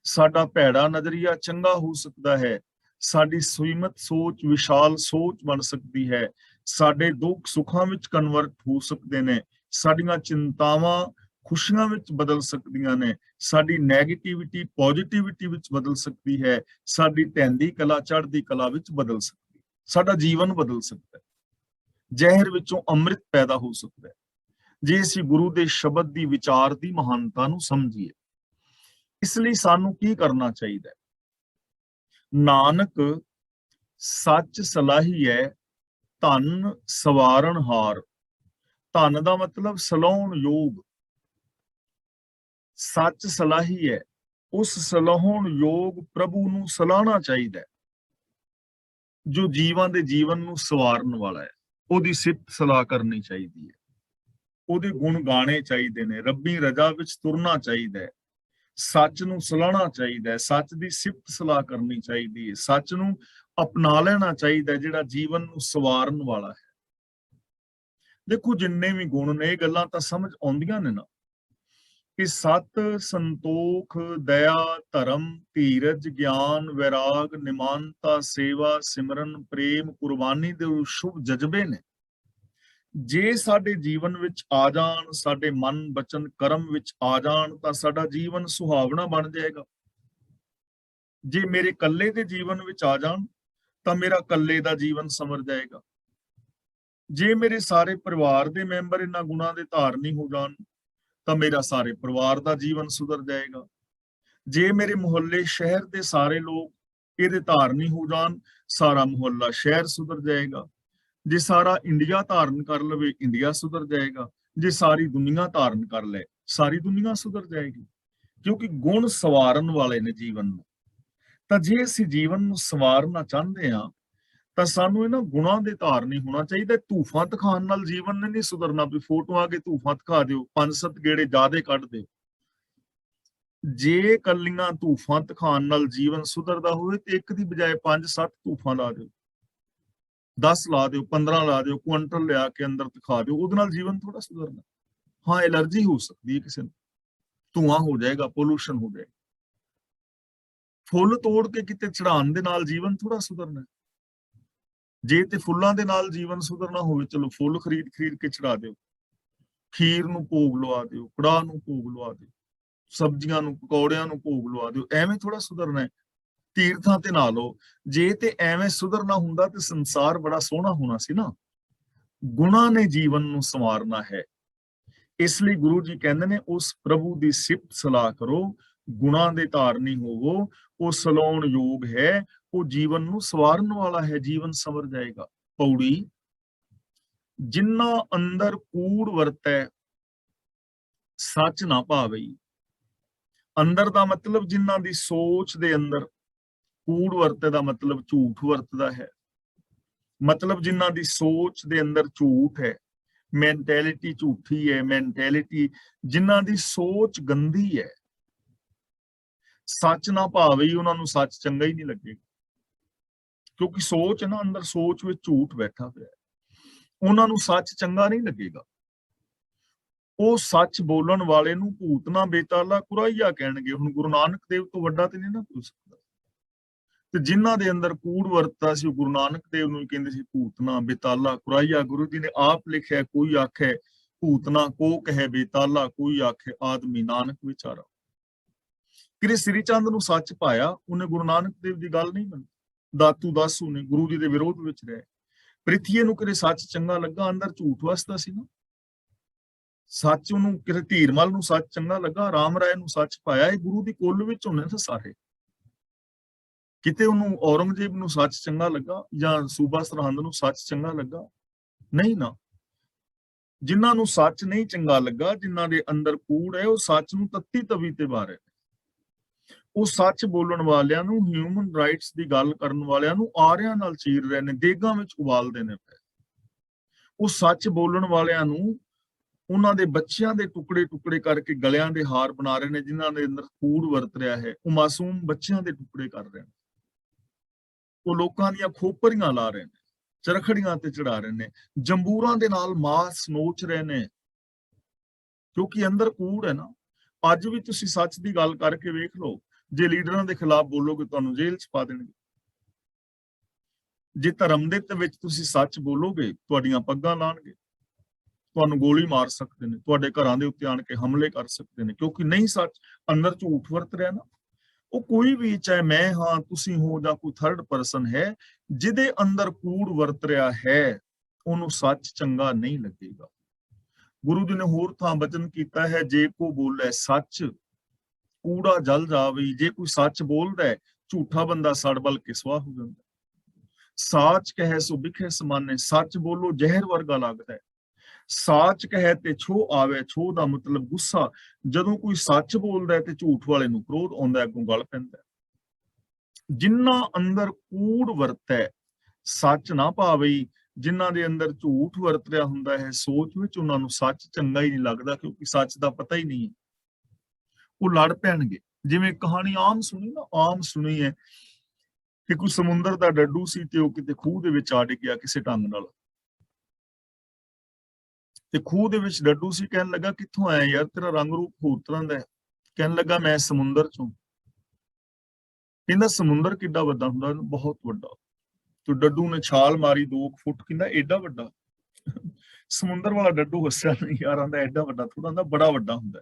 ਸਾਡਾ ਭੈੜਾ ਨਜ਼ਰੀਆ ਚੰਗਾ ਹੋ ਸਕਦਾ ਹੈ। ਸਾਡੀ ਸੀਮਤ ਸੋਚ ਵਿਸ਼ਾਲ ਸੋਚ ਬਣ ਸਕਦੀ ਹੈ। ਸਾਡੇ ਦੁੱਖ ਸੁੱਖਾਂ ਵਿੱਚ ਕਨਵਰਟ ਹੋ ਸਕਦੇ ਨੇ। ਸਾਡੀਆਂ ਚਿੰਤਾਵਾਂ ਖੁਸ਼ੀਆਂ ਵਿੱਚ ਬਦਲ ਸਕਦੀਆਂ ਨੇ। ਸਾਡੀ ਨੈਗੇਟਿਵਿਟੀ ਪੋਜ਼ਿਟਿਵਿਟੀ ਵਿੱਚ ਬਦਲ ਸਕਦੀ ਹੈ। ਸਾਡੀ ਢਹਿੰਦੀ ਕਲਾ ਚੜ੍ਹਦੀ ਕਲਾ ਵਿੱਚ ਬਦਲ ਸਕਦੀ ਹੈ। ਸਾਡਾ ਜੀਵਨ ਬਦਲ ਸਕਦਾ ਹੈ। ਜ਼ਹਿਰ ਵਿੱਚੋਂ ਅੰਮ੍ਰਿਤ ਪੈਦਾ ਹੋ ਸਕਦਾ ਹੈ, ਜੇ ਅਸੀਂ ਗੁਰੂ ਦੇ ਸ਼ਬਦ ਦੀ ਵਿਚਾਰ ਦੀ ਮਹਾਨਤਾ ਨੂੰ ਸਮਝੀਏ। ਇਸ ਲਈ ਸਾਨੂੰ ਕੀ ਕਰਨਾ ਚਾਹੀਦਾ ਹੈ? ਨਾਨਕ ਸੱਚ ਸਲਾਹੀਐ ਧਨ ਸਵਾਰਨ ਹਾਰ। ਧਨ ਦਾ ਮਤਲਬ ਸਲਾਹੁਣ ਯੋਗ। ਸੱਚ ਸਲਾਹੀ ਹੈ, ਉਸ ਸਲਾਹੁਣ ਯੋਗ ਪ੍ਰਭੂ ਨੂੰ ਸਲਾਹਣਾ ਚਾਹੀਦਾ ਹੈ, ਜੋ ਜੀਵਾਂ ਦੇ ਜੀਵਨ ਨੂੰ ਸਵਾਰਨ ਵਾਲਾ ਹੈ। ਉਹਦੀ ਸਿਫਤ ਸਲਾਹ ਕਰਨੀ ਚਾਹੀਦੀ ਹੈ, ਉਹਦੇ ਗੁਣ ਗਾਣੇ ਚਾਹੀਦੇ ਨੇ, ਰੱਬੀ ਰਜ਼ਾ ਵਿੱਚ ਤੁਰਨਾ ਚਾਹੀਦਾ ਹੈ, ਸੱਚ ਨੂੰ ਸਲਾਹਣਾ ਚਾਹੀਦਾ ਹੈ, ਸੱਚ ਦੀ ਸਿਫਤ ਸਲਾਹ ਕਰਨੀ ਚਾਹੀਦੀ ਹੈ, ਸੱਚ ਨੂੰ ਅਪਣਾ ਲੈਣਾ ਚਾਹੀਦਾ, ਜਿਹੜਾ ਜੀਵਨ ਨੂੰ ਸਵਾਰਨ ਵਾਲਾ ਹੈ। ਦੇਖੋ, ਜਿੰਨੇ ਵੀ ਗੁਣ ਨੇ, ਇਹ ਗੱਲਾਂ ਤਾਂ ਸਮਝ ਆਉਂਦੀਆਂ ਨੇ ਨਾ, ਕਿ ਸਤ, ਸੰਤੋਖ, ਦਇਆ, ਧਰਮ, ਧੀਰਜ, ਗਿਆਨ, ਵੈਰਾਗ, ਨਿਮਾਨਤਾ, ਸੇਵਾ, ਸਿਮਰਨ, ਪ੍ਰੇਮ, ਕੁਰਬਾਨੀ ਦੇ ਸ਼ੁਭ ਜਜ਼ਬੇ ਨੇ। ਜੇ ਸਾਡੇ ਜੀਵਨ ਵਿੱਚ ਆ ਜਾਣ, ਸਾਡੇ ਮਨ ਬਚਨ ਕਰਮ ਵਿੱਚ ਆ ਜਾਣ, ਤਾਂ ਸਾਡਾ ਜੀਵਨ ਸੁਹਾਵਣਾ ਬਣ ਜਾਏਗਾ। ਜੇ ਮੇਰੇ ਇਕੱਲੇ ਦੇ ਜੀਵਨ ਵਿੱਚ ਆ ਜਾਣ, ਤਾਂ ਮੇਰਾ ਇਕੱਲੇ ਦਾ ਜੀਵਨ ਸਮਰ ਜਾਏਗਾ। ਜੇ ਮੇਰੇ ਸਾਰੇ ਪਰਿਵਾਰ ਦੇ ਮੈਂਬਰ ਇਹਨਾਂ ਗੁਣਾਂ ਦੇ ਧਾਰਨੀ ਹੋ ਜਾਣ, ਤਾਂ ਮੇਰਾ ਸਾਰੇ ਪਰਿਵਾਰ ਦਾ ਜੀਵਨ ਸੁਧਰ ਜਾਏਗਾ। ਜੇ ਮੇਰੇ ਮੁਹੱਲੇ ਸ਼ਹਿਰ ਦੇ ਸਾਰੇ ਲੋਕ ਇਹਦੇ ਧਾਰਨੀ ਹੋ ਜਾਣ, ਸਾਰਾ ਮੁਹੱਲਾ ਸ਼ਹਿਰ ਸੁਧਰ ਜਾਏਗਾ। ਜੇ ਸਾਰਾ ਇੰਡੀਆ ਧਾਰਨ ਕਰ ਲਵੇ, ਇੰਡੀਆ ਸੁਧਰ ਜਾਏਗਾ। ਜੇ ਸਾਰੀ ਦੁਨੀਆ ਧਾਰਨ ਕਰ ਲੈ, ਸਾਰੀ ਦੁਨੀਆ ਸੁਧਰ ਜਾਏਗੀ। ਕਿਉਂਕਿ ਗੁਣ ਸਵਾਰਨ ਵਾਲੇ ਨੇ ਜੀਵਨ ਨੂੰ। ਤਾਂ ਜੇ ਅਸੀਂ ਜੀਵਨ ਨੂੰ ਸਵਾਰਨਾ ਚਾਹੁੰਦੇ ਹਾਂ, ਤਾਂ ਸਾਨੂੰ ਇਹਨਾਂ ਗੁਣਾਂ ਦੇ ਧਾਰਨੀ ਹੋਣਾ ਚਾਹੀਦਾ। ਧੂਫਾਂ ਦਿਖਾਉਣ ਨਾਲ ਜੀਵਨ ਨੇ ਨਹੀਂ ਸੁਧਰਨਾ। ਵੀ ਫੋਟੋਆਂ ਕੇ ਧੂਫਾਂ ਦਿਖਾ ਦਿਓ, 5-7 ਗੇੜੇ ਜ਼ਿਆਦੇ ਕੱਢ ਦਿਓ। ਜੇ ਕੱਲੀਆਂ ਧੂਫਾਂ ਦਿਖਾਉਣ ਨਾਲ ਜੀਵਨ ਸੁਧਰਦਾ ਹੋਵੇ, ਤੇ ਇੱਕ ਦੀ ਬਜਾਏ 5-7 ਧੂਫਾਂ ਲਾ ਦਿਓ, 10 ਲਾ ਦਿਓ, 15 ਲਾ ਦਿਓ, ਕੁਆਂਟਲ ਲਿਆ ਕੇ ਅੰਦਰ ਦਿਖਾ ਦਿਓ। ਉਹਦੇ ਨਾਲ ਜੀਵਨ ਥੋੜਾ ਸੁਧਰਨਾ। ਹਾਂ, ਐਲਰਜੀ ਹੋ ਸਕਦੀ ਹੈ ਕਿਸੇ ਨੂੰ, ਧੂਆਂ ਹੋ ਜਾਏਗਾ, ਪੋਲੂਸ਼ਨ ਹੋ ਜਾਏਗਾ। ਫੁੱਲ ਤੋੜ ਕੇ ਕਿਤੇ ਚੜਾਉਣ ਦੇ ਨਾਲ ਜੀਵਨ ਥੋੜਾ ਸੁਧਰਨਾ। ਜੇ ਤੇ ਫੁੱਲਾਂ ਦੇ ਨਾਲ ਜੀਵਨ ਸੁਧਰਨਾ ਹੋਵੇ, ਚਲੋ ਫੁੱਲ ਖਰੀਦ ਕੇ ਚੜਾ ਦਿਓ, ਖੀਰ ਨੂੰ ਭੋਗ ਲਵਾ ਦਿਓ, ਕੜਾਹ ਨੂੰ ਭੋਗ ਲਵਾ ਦਿਓ, ਸਬਜ਼ੀਆਂ ਨੂੰ, ਪਕੌੜਿਆਂ ਨੂੰ ਭੋਗ ਲਵਾ ਦਿਓ। ਐਵੇਂ ਥੋੜਾ ਸੁਧਰਨਾ ਹੈ। ਤੀਰਥਾਂ ਤੇ ਨਾ ਲਓ। ਜੇ ਤੇ ਐਵੇਂ ਸੁਧਰਨਾ ਹੁੰਦਾ, ਤੇ ਸੰਸਾਰ ਬੜਾ ਸੋਹਣਾ ਹੋਣਾ ਸੀ ਨਾ। ਗੁਣਾਂ ਨੇ ਜੀਵਨ ਨੂੰ ਸੰਵਾਰਨਾ ਹੈ। ਇਸ ਲਈ ਗੁਰੂ ਜੀ ਕਹਿੰਦੇ ਨੇ, ਉਸ ਪ੍ਰਭੂ ਦੀ ਸਿਫਤ ਸਲਾਹ ਕਰੋ, ਗੁਣਾਂ ਦੇ ਧਾਰਨੀ ਹੋਵੋ। ਉਹ ਸਲਾਉਣ ਯੋਗ ਹੈ, ਉਹ ਜੀਵਨ ਨੂੰ ਸਵਾਰਨ ਵਾਲਾ ਹੈ, ਜੀਵਨ ਸੰਵਰ ਜਾਏਗਾ। ਪੌੜੀ, ਜਿਨ੍ਹਾਂ ਅੰਦਰ ਕੂੜ ਵਰਤੈ ਸੱਚ ਨਾ ਭਾਵਈ। ਅੰਦਰ ਦਾ ਮਤਲਬ ਜਿਨ੍ਹਾਂ ਦੀ ਸੋਚ ਦੇ ਅੰਦਰ ਕੂੜ ਵਰਤੇ ਦਾ ਮਤਲਬ ਝੂਠ ਵਰਤਦਾ ਹੈ। ਮਤਲਬ ਜਿਨ੍ਹਾਂ ਦੀ ਸੋਚ ਦੇ ਅੰਦਰ ਝੂਠ ਹੈ, ਮੈਂਟੈਲਿਟੀ ਝੂਠੀ ਹੈ, ਮੈਂਟੈਲਿਟੀ ਜਿਨ੍ਹਾਂ ਦੀ ਸੋਚ ਗੰਦੀ ਹੈ, ਸੱਚ ਨਾ ਭਾਵੇ, ਉਹਨਾਂ ਨੂੰ ਸੱਚ ਚੰਗਾ ਹੀ ਨਹੀਂ ਲੱਗੇਗਾ। ਕਿਉਂਕਿ ਸੋਚ ਹੈ ਨਾ, ਅੰਦਰ ਸੋਚ ਵਿੱਚ ਝੂਠ ਬੈਠਾ ਪਿਆ ਹੈ। ਉਹਨਾਂ ਨੂੰ ਸੱਚ ਚੰਗਾ ਨਹੀਂ ਲੱਗੇਗਾ। ਉਹ ਸੱਚ ਬੋਲਣ ਵਾਲੇ ਨੂੰ ਭੂਤਨਾ ਬੇਤਾਲਾ ਕੁਰਾਈਆ ਕਹਿਣਗੇ। ਹੁਣ ਗੁਰੂ ਨਾਨਕ ਦੇਵ ਤੋਂ ਵੱਡਾ ਤੇ ਨਹੀਂ ਨਾ ਕੋਈ ਸਕਦਾ। ਤੇ ਜਿਨ੍ਹਾਂ ਦੇ ਅੰਦਰ ਕੂੜ ਵਰਤਾ ਸੀ, ਉਹ ਗੁਰੂ ਨਾਨਕ ਦੇਵ ਨੂੰ ਕਹਿੰਦੇ ਸੀ ਭੂਤਨਾ ਬੇਤਾਲਾ ਕੁਰਾਈਆ। ਗੁਰੂ ਜੀ ਨੇ ਆਪ ਲਿਖਿਆ, ਕੋਈ ਆਖੇ ਭੂਤਨਾ ਕੋ ਕਹੇ ਬੇਤਾਲਾ, ਕੋਈ ਆਖੇ ਆਦਮੀ ਨਾਨਕ ਵਿਚਾਰਾ। ਕਿਰੇ ਸ੍ਰੀ ਚੰਦ ਨੂੰ ਸੱਚ ਪਾਇਆ, ਉਹਨੇ ਗੁਰੂ ਨਾਨਕ ਦੇਵ ਦੀ ਗੱਲ ਨਹੀਂ ਮੰਨੀ। ਦਾਤੂ ਦਾਸੂ ਨੇ ਗੁਰੂ ਜੀ ਦੇ ਵਿਰੋਧ ਵਿੱਚ ਰਹੇ। ਪ੍ਰਿਥੀਏ ਨੂੰ ਕਿਰੇ ਸੱਚ ਚੰਗਾ ਲੱਗਾ, ਅੰਦਰ ਝੂਠ ਵਸਦਾ ਸੀ ਨਾ। ਸੱਚ ਉਹਨੂੰ ਕਿਤੇ ਧੀਰਮਲ ਨੂੰ ਸੱਚ ਚੰਗਾ ਲੱਗਾ, ਰਾਮ ਰਾਏ ਨੂੰ ਸੱਚ ਪਾਇਆ। ਇਹ ਗੁਰੂ ਦੀ ਕੁੱਲ ਵਿੱਚ ਹੁੰਦੇ ਨੇ ਸਾਰੇ। ਕਿਤੇ ਉਹਨੂੰ ਔਰੰਗਜ਼ੇਬ ਨੂੰ ਸੱਚ ਚੰਗਾ ਲੱਗਾ ਜਾਂ ਸੂਬਾ ਸਰਹੰਦ ਨੂੰ ਸੱਚ ਚੰਗਾ ਲੱਗਾ? ਨਹੀਂ ਨਾ। ਜਿਨ੍ਹਾਂ ਨੂੰ ਸੱਚ ਨਹੀਂ ਚੰਗਾ ਲੱਗਾ, ਜਿਨ੍ਹਾਂ ਦੇ ਅੰਦਰ ਕੂੜ ਹੈ, ਉਹ ਸੱਚ ਨੂੰ ਤੱਤੀ ਤਵੀ ਤੇ ਬਾਰੇ। ਉਹ ਸੱਚ ਬੋਲਣ ਵਾਲਿਆਂ ਨੂੰ, ਹਿਊਮਨ ਰਾਈਟਸ ਦੀ ਗੱਲ ਕਰਨ ਵਾਲਿਆਂ ਨੂੰ ਆਰਿਆਂ ਨਾਲ ਚੀਰ ਰਹੇ ਨੇ, ਦੇਗਾਂ ਵਿੱਚ ਉਬਾਲਦੇ ਨੇ ਪਏ। ਉਹ ਸੱਚ ਬੋਲਣ ਵਾਲਿਆਂ ਨੂੰ ਉਹਨਾਂ ਦੇ ਬੱਚਿਆਂ ਦੇ ਟੁਕੜੇ ਟੁਕੜੇ ਕਰਕੇ ਗਲਿਆਂ ਦੇ ਹਾਰ ਬਣਾ ਰਹੇ ਨੇ। ਜਿਨ੍ਹਾਂ ਦੇ ਅੰਦਰ ਕੂੜ ਵਰਤ ਰਿਹਾ ਹੈ, ਉਹ ਮਾਸੂਮ ਬੱਚਿਆਂ ਦੇ ਟੁਕੜੇ ਕਰ ਰਹੇ ਨੇ। ਉਹ ਲੋਕਾਂ ਦੀਆਂ ਖੋਪਰੀਆਂ ਲਾ ਰਹੇ ਨੇ, ਚਰਖੜੀਆਂ ਤੇ ਚੜਾ ਰਹੇ ਨੇ, ਜੰਬੂਰਾਂ ਦੇ ਨਾਲ ਮਾਸ ਨੋਚ ਰਹੇ ਨੇ, ਕਿਉਂਕਿ ਅੰਦਰ ਕੂੜ ਹੈ ਨਾ। ਅੱਜ ਵੀ ਤੁਸੀਂ ਸੱਚ ਦੀ ਗੱਲ ਕਰਕੇ ਵੇਖ ਲਓ, ਜੇ ਲੀਡਰਾਂ ਦੇ ਖਿਲਾਫ ਬੋਲੋਗੇ ਤੁਹਾਨੂੰ ਜੇਲ੍ਹ 'ਚ ਪਾ ਦੇਣਗੇ। ਜੇ ਧਰਮ ਦੇ ਵਿੱਚ ਤੁਸੀਂ ਸੱਚ ਬੋਲੋਗੇ, ਤੁਹਾਡੀਆਂ ਪੱਗਾਂ ਲਾਣਗੇ, ਤੁਹਾਨੂੰ ਗੋਲੀ ਮਾਰ ਸਕਦੇ ਨੇ, ਤੁਹਾਡੇ ਘਰਾਂ ਦੇ ਉੱਤੇ ਆਣ ਕੇ ਹਮਲੇ ਕਰ ਸਕਦੇ ਨੇ, ਕਿਉਂਕਿ ਨਹੀਂ ਸੱਚ, ਅੰਦਰ ਝੂਠ ਵਰਤ ਰਿਹਾ ਨਾ। ਉਹ ਕੋਈ ਵੀ, ਚਾਹੇ ਮੈਂ ਹਾਂ, ਤੁਸੀਂ ਹੋ, ਜਾਂ ਕੋਈ ਥਰਡ ਪਰਸਨ ਹੈ, ਜਿਹਦੇ ਅੰਦਰ ਕੂੜ ਵਰਤ ਰਿਹਾ ਹੈ, ਉਹਨੂੰ ਸੱਚ ਚੰਗਾ ਨਹੀਂ ਲੱਗੇਗਾ। ਗੁਰੂ ਜੀ ਨੇ ਹੋਰ ਥਾਂ ਬਚਨ ਕੀਤਾ ਹੈ, ਜੇ ਕੋ ਬੋਲੇ ਸੱਚ ਕੂੜਾ ਜਲ ਜਾਵੇ। ਜੇ ਕੋਈ ਸੱਚ ਬੋਲਦਾ ਹੈ, ਝੂਠਾ ਬੰਦਾ ਸੜ ਬਲ ਕੇ ਸਵਾਹ ਹੋ ਜਾਂਦਾ। ਸਾਚ ਕਹੇ ਸੋ ਬਿਖੇ ਸਮਾਨੇ, ਸੱਚ ਬੋਲੋ ਜ਼ਹਿਰ ਵਰਗਾ ਲੱਗਦਾ ਹੈ। ਸਾਚ ਕਹੇ ਤੇ ਛੋ ਆਵੇ, ਛੋ ਦਾ ਮਤਲਬ ਗੁੱਸਾ। ਜਦੋਂ ਕੋਈ ਸੱਚ ਬੋਲਦਾ ਹੈ ਤੇ ਝੂਠ ਵਾਲੇ ਨੂੰ ਕ੍ਰੋਧ ਆਉਂਦਾ, ਅੱਗੋਂ ਗਲ ਪੈਂਦਾ। ਜਿਨ੍ਹਾਂ ਅੰਦਰ ਕੂੜ ਵਰਤੈ ਸੱਚ ਨਾ ਪਾਵੇ, ਜਿਨ੍ਹਾਂ ਦੇ ਅੰਦਰ ਝੂਠ ਵਰਤ ਰਿਹਾ ਹੁੰਦਾ ਹੈ ਸੋਚ ਵਿੱਚ, ਉਹਨਾਂ ਨੂੰ ਸੱਚ ਚੰਗਾ ਹੀ ਨਹੀਂ ਲੱਗਦਾ, ਕਿਉਂਕਿ ਸੱਚ ਦਾ ਪਤਾ ਹੀ ਨਹੀਂ। ਉਹ ਲੜ ਪੈਣਗੇ। ਜਿਵੇਂ ਕਹਾਣੀ ਆਮ ਸੁਣੀ ਹੈ ਕਿ ਕੋਈ ਸਮੁੰਦਰ ਦਾ ਡੱਡੂ ਸੀ ਤੇ ਉਹ ਕਿਤੇ ਖੂਹ ਦੇ ਵਿੱਚ ਆ ਡਿੱਗਿਆ ਕਿਸੇ ਢੰਗ ਨਾਲ। ਤੇ ਖੂਹ ਦੇ ਵਿੱਚ ਡੱਡੂ ਸੀ, ਕਹਿਣ ਲੱਗਾ ਕਿੱਥੋਂ ਆਇਆ ਯਾਰ, ਤੇਰਾ ਰੰਗ ਰੂਪ ਹੋਰ ਤਰ੍ਹਾਂ ਦਾ ਹੈ। ਕਹਿਣ ਲੱਗਾ ਮੈਂ ਸਮੁੰਦਰ ਚੋਂ। ਕਹਿੰਦਾ ਸਮੁੰਦਰ ਕਿੱਡਾ ਵੱਡਾ ਹੁੰਦਾ? ਬਹੁਤ ਵੱਡਾ। ਤੇ ਡੱਡੂ ਨੇ ਛਾਲ ਮਾਰੀ 2 ਫੁੱਟ, ਕਹਿੰਦਾ ਏਡਾ ਵੱਡਾ? ਸਮੁੰਦਰ ਵਾਲਾ ਡੱਡੂ ਹੱਸਿਆ, ਨਹੀਂ ਯਾਰ, ਆਂਦਾ ਏਡਾ ਵੱਡਾ ਥੋੜਾ ਹੁੰਦਾ, ਬੜਾ ਵੱਡਾ ਹੁੰਦਾ।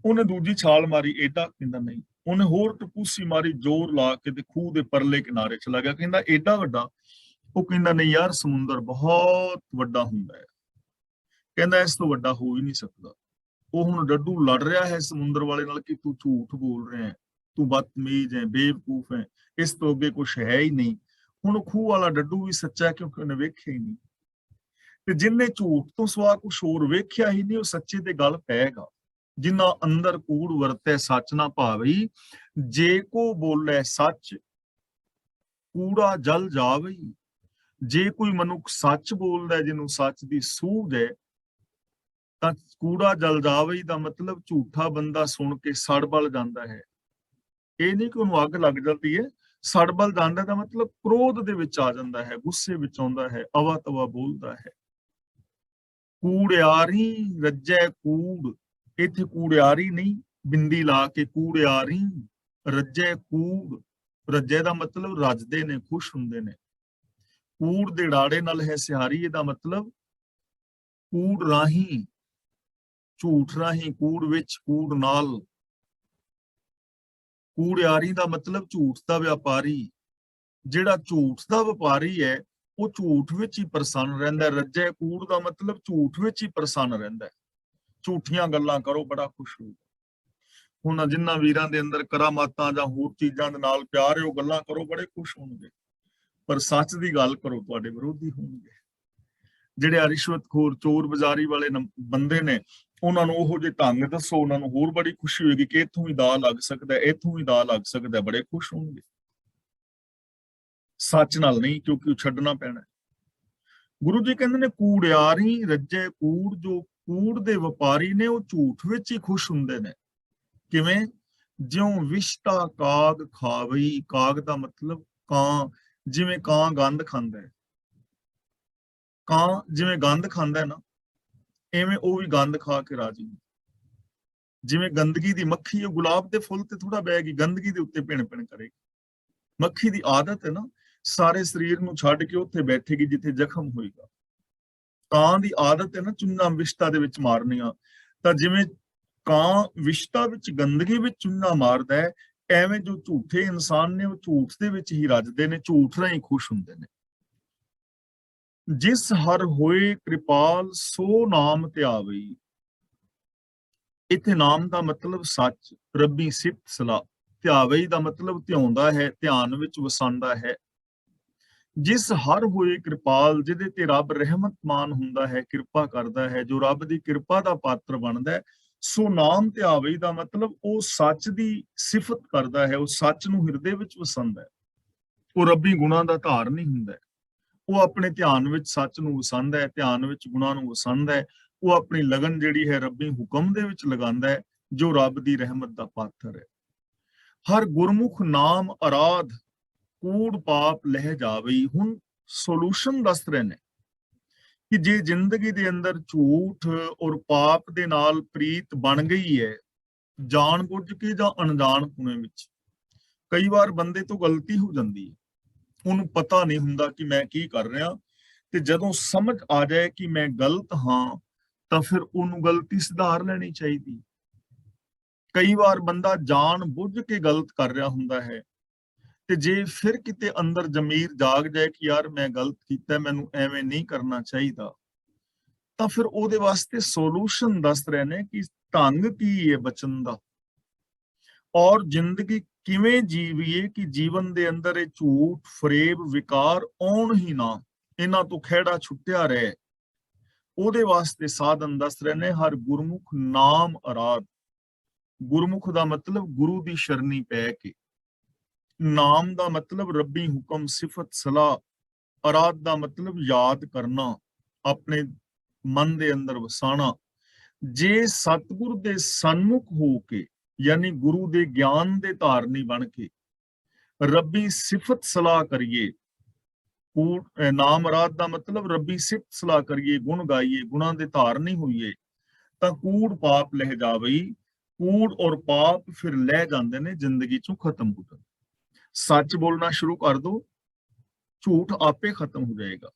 ਉਹਨੇ ਦੂਜੀ ਛਾਲ ਮਾਰੀ, ਏਡਾ? ਕਹਿੰਦਾ ਨਹੀਂ। ਉਹਨੇ ਹੋਰ ਟਪੂਸੀ ਮਾਰੀ ਜ਼ੋਰ ਲਾ ਕੇ ਤੇ ਖੂਹ ਦੇ ਪਰਲੇ ਕਿਨਾਰੇ ਚਲਾ ਗਿਆ। ਕਹਿੰਦਾ ਏਡਾ ਵੱਡਾ? ਉਹ ਕਹਿੰਦਾ ਨਹੀਂ ਯਾਰ, ਸਮੁੰਦਰ ਬਹੁਤ ਵੱਡਾ ਹੁੰਦਾ ਹੈ। ਕਹਿੰਦਾ ਇਸ ਤੋਂ ਵੱਡਾ ਹੋ ਹੀ ਨਹੀਂ ਸਕਦਾ। ਉਹ ਹੁਣ ਡੱਡੂ ਲੜ ਰਿਹਾ ਹੈ ਸਮੁੰਦਰ ਵਾਲੇ ਨਾਲ ਕਿ ਤੂੰ ਝੂਠ ਬੋਲ ਰਿਹਾ ਹੈ, ਤੂੰ ਬਦਤਮੀਜ਼ ਹੈ, ਬੇਵਕੂਫ ਹੈ, ਇਸ ਤੋਂ ਅੱਗੇ ਕੁਛ ਹੈ ਹੀ ਨਹੀਂ। ਹੁਣ ਉਹ ਖੂਹ ਵਾਲਾ ਡੱਡੂ ਵੀ ਸੱਚਾ ਹੈ, ਕਿਉਂਕਿ ਉਹਨੇ ਵੇਖਿਆ ਹੀ ਨਹੀਂ। ਤੇ ਜਿੰਨੇ ਝੂਠ ਤੋਂ ਸਿਵਾ ਕੁਛ ਹੋਰ ਵੇਖਿਆ ਹੀ ਨਹੀਂ, ਉਹ ਸੱਚੇ ਤੇ ਗੱਲ ਪਏਗਾ। ਜਿਨ੍ਹਾਂ ਅੰਦਰ ਕੂੜ ਵਰਤੈ ਸੱਚ ਨਾ ਭਾਵਈ, ਜੇ ਕੋ ਬੋਲੇ ਸੱਚ ਕੂੜਾ ਜਲ ਜਾਵੇ। ਜੇ ਕੋਈ ਮਨੁੱਖ ਸੱਚ ਬੋਲਦਾ, ਜਿਹਨੂੰ ਸੱਚ ਦੀ ਸੂਝ ਹੈ, ਤਾਂ ਕੂੜਾ ਜਲ ਜਾਵੇ ਦਾ ਮਤਲਬ ਝੂਠਾ ਬੰਦਾ ਸੁਣ ਕੇ ਸੜ ਬਲ ਜਾਂਦਾ ਹੈ। ਇਹ ਨਹੀਂ ਕਿ ਉਹਨੂੰ ਅੱਗ ਲੱਗ ਜਾਂਦੀ ਹੈ। ਸੜ ਬਲ ਜਾਂਦਾ ਦਾ ਮਤਲਬ ਕ੍ਰੋਧ ਦੇ ਵਿੱਚ ਆ ਜਾਂਦਾ ਹੈ, ਗੁੱਸੇ ਵਿੱਚ ਆਉਂਦਾ ਹੈ, ਅਵਾ ਤਵਾ ਬੋਲਦਾ ਹੈ। ਕੂੜਿਆਰੀ ਰੱਜੈ ਕੂੜ, ਇੱਥੇ ਕੂੜਿਆਰੀ ਨਹੀਂ, ਬਿੰਦੀ ਲਾ ਕੇ ਕੂੜਿਆਰੀ ਰੱਜੈ ਕੂੜ। ਰੱਜੇ ਦਾ ਮਤਲਬ ਰੱਜਦੇ ਨੇ, ਖੁਸ਼ ਹੁੰਦੇ ਨੇ। ਕੂੜ ਦੇ ਡਾੜੇ ਨਾਲ ਹੈ ਸਿਹਾਰੀ, ਇਹਦਾ ਮਤਲਬ ਕੂੜ ਰਾਹੀਂ, ਝੂਠ ਰਾਹੀਂ, ਕੂੜ ਵਿੱਚ, ਕੂੜ ਨਾਲ। ਕੂੜਿਆਰੀ ਦਾ ਮਤਲਬ ਝੂਠ ਦਾ ਵਪਾਰੀ। ਜਿਹੜਾ ਝੂਠ ਦਾ ਵਪਾਰੀ ਹੈ, ਉਹ ਝੂਠ ਵਿੱਚ ਹੀ ਪ੍ਰਸੰਨ ਰਹਿੰਦਾ। ਰੱਜੇ ਕੂੜ ਦਾ ਮਤਲਬ ਝੂਠ ਵਿੱਚ ਹੀ ਪ੍ਰਸੰਨ ਰਹਿੰਦਾ। ਝੂਠੀਆਂ ਗੱਲਾਂ ਕਰੋ, ਬੜਾ ਖੁਸ਼ ਹੋਊਗਾ। ਹੁਣ ਜਿਨ੍ਹਾਂ ਵੀਰਾਂ ਦੇ ਅੰਦਰ ਕਰਾਮਾਤਾਂ ਜਾਂ ਹੋਰ ਚੀਜ਼ਾਂ ਦੇ ਨਾਲ ਪਿਆਰ ਹੈ, ਉਹ ਗੱਲਾਂ ਕਰੋ, ਬੜੇ ਖੁਸ਼ ਹੋਣਗੇ। ਪਰ ਸੱਚ ਦੀ ਗੱਲ ਕਰੋ, ਤੁਹਾਡੇ ਵਿਰੋਧੀ ਹੋਣਗੇ। ਜਿਹੜੇ ਰਿਸ਼ਵਤਖੋਰ, ਚੋਰ ਬਾਜ਼ਾਰੀ ਵਾਲੇ ਬੰਦੇ ਨੇ, ਉਹਨਾਂ ਨੂੰ ਉਹੋ ਜਿਹੇ ਢੰਗ ਦੱਸੋ, ਉਹਨਾਂ ਨੂੰ ਹੋਰ ਬੜੀ ਖੁਸ਼ੀ ਹੋਏਗੀ ਕਿ ਇੱਥੋਂ ਵੀ ਦਾ ਲੱਗ ਸਕਦਾ, ਇੱਥੋਂ ਵੀ ਦਾ ਲੱਗ ਸਕਦਾ, ਬੜੇ ਖੁਸ਼ ਹੋਣਗੇ। ਸੱਚ ਨਾਲ ਨਹੀਂ, ਕਿਉਂਕਿ ਉਹ ਛੱਡਣਾ ਪੈਣਾ। ਗੁਰੂ ਜੀ ਕਹਿੰਦੇ ਨੇ ਕੂੜਿਆਰੀ ਰੱਜੇ ਕੂੜ। ਜੋ ਕੂੜ ਦੇ ਵਪਾਰੀ ਨੇ, ਉਹ ਝੂਠ ਵਿੱਚ ਹੀ ਖੁਸ਼ ਹੁੰਦੇ ਨੇ। ਕਿਵੇਂ? ਜਿਉਂ ਵਿਸ਼ਟਾ ਕਾਗ ਖਾਵਈ। ਕਾਗ ਦਾ ਮਤਲਬ ਕਾਂ। ਜਿਵੇਂ ਕਾਂ ਗੰਦ ਖਾਂਦਾ ਹੈ, ਕਾਂ ਜਿਵੇਂ ਗੰਦ ਖਾਂਦਾ ਹੈ ਨਾ, ਐਵੇਂ ਉਹ ਵੀ ਗੰਦ ਖਾ ਕੇ ਰਾਜੀ ਨਹੀਂ। ਜਿਵੇਂ ਗੰਦਗੀ ਦੀ ਮੱਖੀ, ਉਹ ਗੁਲਾਬ ਦੇ ਫੁੱਲ ਤੇ ਥੋੜਾ ਬਹਿ ਗਈ, ਗੰਦਗੀ ਦੇ ਉੱਤੇ ਭਿਣ ਭਿਣ ਕਰੇਗੀ। ਮੱਖੀ ਦੀ ਆਦਤ ਹੈ ਨਾ ਸਾਰੇ ਸਰੀਰ ਨੂੰ ਛੱਡ ਕੇ ਉੱਥੇ ਬੈਠੇਗੀ ਜਿੱਥੇ ਜ਼ਖਮ ਹੋਏਗਾ। ਕਾਂ ਦੀ ਆਦਤ ਹੈ ਨਾ ਚੂਨਾ ਵਿਸ਼ਤਾ ਦੇ ਵਿੱਚ ਮਾਰਨੀਆਂ। ਤਾਂ ਜਿਵੇਂ ਕਾਂ ਵਿਸ਼ਤਾ ਵਿੱਚ, ਗੰਦਗੀ ਵਿੱਚ ਚੂਨਾ ਮਾਰਦਾ ਹੈ, ਐਵੇਂ ਜੋ ਝੂਠੇ ਇਨਸਾਨ ਨੇ ਉਹ ਝੂਠ ਦੇ ਵਿੱਚ ਹੀ ਰੱਜਦੇ ਨੇ, ਝੂਠ ਨਾਲ ਹੀ ਖੁਸ਼ ਹੁੰਦੇ ਨੇ। ਜਿਸ ਹਰ ਹੋਏ ਕਿਰਪਾਲ ਸੋ ਨਾਮ ਧਿਆਵਈ। ਇੱਥੇ ਨਾਮ ਦਾ ਮਤਲਬ ਸੱਚ, ਰੱਬੀ ਸਿਫਤ ਸਲਾਹ। ਧਿਆਵਈ ਦਾ ਮਤਲਬ ਧਿਆਉਂਦਾ ਹੈ, ਧਿਆਨ ਵਿੱਚ ਵਸਾਉਂਦਾ ਹੈ। ਜਿਸ ਹਰ ਹੋਏ ਕਿਰਪਾਲ, ਜਿਹਦੇ ਤੇ ਰੱਬ ਰਹਿਮਤਮਾਨ ਹੁੰਦਾ ਹੈ, ਕਿਰਪਾ ਕਰਦਾ ਹੈ, ਜੋ ਰੱਬ ਦੀ ਕਿਰਪਾ ਦਾ ਪਾਤਰ ਬਣਦਾ ਹੈ, ਸੋ ਨਾਮ ਧਿਆਵਈ ਦਾ ਮਤਲਬ ਉਹ ਸੱਚ ਦੀ ਸਿਫਤ ਕਰਦਾ ਹੈ, ਉਹ ਸੱਚ ਨੂੰ ਹਿਰਦੇ ਵਿੱਚ ਵਸਾਉਂਦਾ ਹੈ। ਉਹ ਰੱਬੀ ਗੁਣਾਂ ਦਾ ਧਾਰਨੀ ਹੁੰਦਾ ਹੈ। ਉਹ ਆਪਣੇ ਧਿਆਨ ਵਿੱਚ ਸੱਚ ਨੂੰ ਵਸਾਉਂਦਾ ਹੈ, ਧਿਆਨ ਵਿੱਚ ਗੁਣਾਂ ਨੂੰ ਵਸਾਉਂਦਾ ਹੈ। ਉਹ ਆਪਣੀ ਲਗਨ ਜਿਹੜੀ ਹੈ ਰੱਬੀ ਹੁਕਮ ਦੇ ਵਿੱਚ ਲਗਾਉਂਦਾ ਹੈ, ਜੋ ਰੱਬ ਦੀ ਰਹਿਮਤ ਦਾ ਪਾਤਰ ਹੈ। ਹਰ ਗੁਰਮੁਖ ਨਾਮ ਅਰਾਧ, ਕੂੜ ਪਾਪ ਲਹਿ ਜਾਵਈ। ਹੁਣ ਸੋਲੂਸ਼ਨ ਦੱਸ ਰਹੇ ਨੇ ਕਿ ਜੇ ਜ਼ਿੰਦਗੀ ਦੇ ਅੰਦਰ ਝੂਠ ਔਰ ਪਾਪ ਦੇ ਨਾਲ ਪ੍ਰੀਤ ਬਣ ਗਈ ਹੈ, ਜਾਣ ਬੁੱਝ ਕੇ ਜਾਂ ਅਣਜਾਣ ਪੁਣੇ ਵਿੱਚ, ਕਈ ਵਾਰ ਬੰਦੇ ਤੋਂ ਗਲਤੀ ਹੋ ਜਾਂਦੀ ਹੈ, ਉਹਨੂੰ ਪਤਾ ਨਹੀਂ ਹੁੰਦਾ ਕਿ ਮੈਂ ਕੀ ਕਰ ਰਿਹਾ, ਤੇ ਜਦੋਂ ਸਮਝ ਆ ਜਾਏ ਕਿ ਮੈਂ ਗਲਤ ਹਾਂ ਤਾਂ ਫਿਰ ਉਹਨੂੰ ਗਲਤੀ ਸੁਧਾਰ ਲੈਣੀ ਚਾਹੀਦੀ। ਕਈ ਵਾਰ ਬੰਦਾ ਜਾਣ ਬੁੱਝ ਕੇ ਗਲਤ ਕਰ ਰਿਹਾ ਹੁੰਦਾ ਹੈ, ਤੇ ਜੇ ਫਿਰ ਕਿਤੇ ਅੰਦਰ ਜ਼ਮੀਰ ਜਾਗ ਜਾਏ ਕਿ ਯਾਰ ਮੈਂ ਗਲਤ ਕੀਤਾ, ਮੈਨੂੰ ਐਵੇਂ ਨਹੀਂ ਕਰਨਾ ਚਾਹੀਦਾ, ਤਾਂ ਫਿਰ ਉਹਦੇ ਵਾਸਤੇ ਸੋਲੂਸ਼ਨ ਦੱਸ ਰਹੇ ਨੇ ਕਿ ਢੰਗ ਕੀ ਹੈ ਬਚਨ ਦਾ, ਔਰ ਜ਼ਿੰਦਗੀ ਕਿਵੇਂ ਜੀਵੀਏ ਕਿ ਜੀਵਨ ਦੇ ਅੰਦਰ ਇਹ ਝੂਠ, ਫਰੇਬ, ਵਿਕਾਰ ਆਉਣ ਹੀ ਨਾ, ਇਹਨਾਂ ਤੋਂ ਖਹਿੜਾ ਛੁੱਟਿਆ ਰਹੇ। ਉਹਦੇ ਵਾਸਤੇ ਸਾਧਨ ਦੱਸ ਰਹੇ ਨੇ। ਹਰ ਗੁਰਮੁਖ ਨਾਮ ਅਰਾਧ। ਗੁਰਮੁਖ ਦਾ ਮਤਲਬ ਗੁਰੂ ਦੀ ਸ਼ਰਨੀ ਪੈ ਕੇ, ਨਾਮ ਦਾ ਮਤਲਬ ਰੱਬੀ ਹੁਕਮ, ਸਿਫਤ, ਸਲਾਹ, ਅਰਾਧ ਦਾ ਮਤਲਬ ਯਾਦ ਕਰਨਾ, ਆਪਣੇ ਮਨ ਦੇ ਅੰਦਰ ਵਸਾਣਾ। ਜੇ ਸਤਿਗੁਰ ਦੇ ਸਨਮੁਖ ਹੋ ਕੇ, ਯਾਨੀ ਗੁਰੂ ਦੇ ਗਿਆਨ ਦੇ ਧਾਰਨੀ ਬਣ ਕੇ ਰੱਬੀ ਸਿਫਤ ਸਲਾਹ ਕਰੀਏ, ਨਾਮ ਅਰਾਧ ਦਾ ਮਤਲਬ ਰੱਬੀ ਸਿਫਤ ਸਲਾਹ ਕਰੀਏ, ਗੁਣ ਗਾਈਏ, ਗੁਣਾਂ ਦੇ ਧਾਰਨੀ ਹੋਈਏ, ਤਾਂ ਕੂੜ ਪਾਪ ਲਹਿ ਜਾਵਈ। ਕੂੜ ਔਰ ਪਾਪ ਫਿਰ ਲਹਿ ਜਾਂਦੇ ਨੇ, ਜ਼ਿੰਦਗੀ ਚੋਂ ਖਤਮ ਹੋ ਜਾਂਦੇ। ਸੱਚ ਬੋਲਣਾ ਸ਼ੁਰੂ ਕਰ ਦੋ, ਝੂਠ ਆਪੇ ਖਤਮ ਹੋ ਜਾਏਗਾ।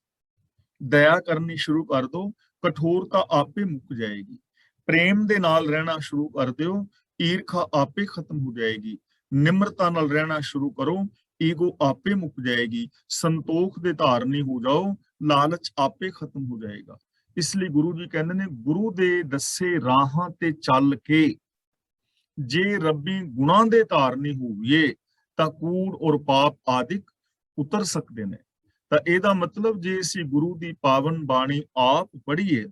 ਦਇਆ ਕਰਨੀ ਸ਼ੁਰੂ ਕਰ ਦੋ, ਕਠੋਰਤਾ ਆਪੇ ਮੁੱਕ ਜਾਏਗੀ। ਪ੍ਰੇਮ ਦੇ ਨਾਲ ਰਹਿਣਾ ਸ਼ੁਰੂ ਕਰ ਦਿਓ, ਈਰਖਾ ਆਪੇ ਖਤਮ ਹੋ ਜਾਏਗੀ। ਨਿਮਰਤਾ ਨਾਲ ਰਹਿਣਾ ਸ਼ੁਰੂ ਕਰੋ, ਈਗੋ ਆਪੇ ਮੁੱਕ ਜਾਏਗੀ। ਸੰਤੋਖ ਦੇ ਧਾਰਨੀ ਹੋ ਜਾਓ, ਲਾਲਚ ਆਪੇ ਖਤਮ ਹੋ ਜਾਏਗਾ। ਇਸ ਲਈ ਗੁਰੂ ਜੀ ਕਹਿੰਦੇ ਨੇ, ਗੁਰੂ ਦੇ ਦੱਸੇ ਰਾਹਾਂ ਤੇ ਚੱਲ ਕੇ ਜੇ ਰੱਬੀ ਗੁਣਾਂ ਦੇ ਧਾਰਨੀ ਹੋਈਏ ਤਾਂ ਕੂੜ ਔਰ ਪਾਪ ਆਦਿਕ ਉਤਰ ਸਕਦੇ ਨੇ। ਤਾਂ ਇਹਦਾ ਮਤਲਬ ਜੇ ਅਸੀਂ ਗੁਰੂ ਦੀ ਪਾਵਨ ਬਾਣੀ ਆਪ ਪੜ੍ਹੀਏ,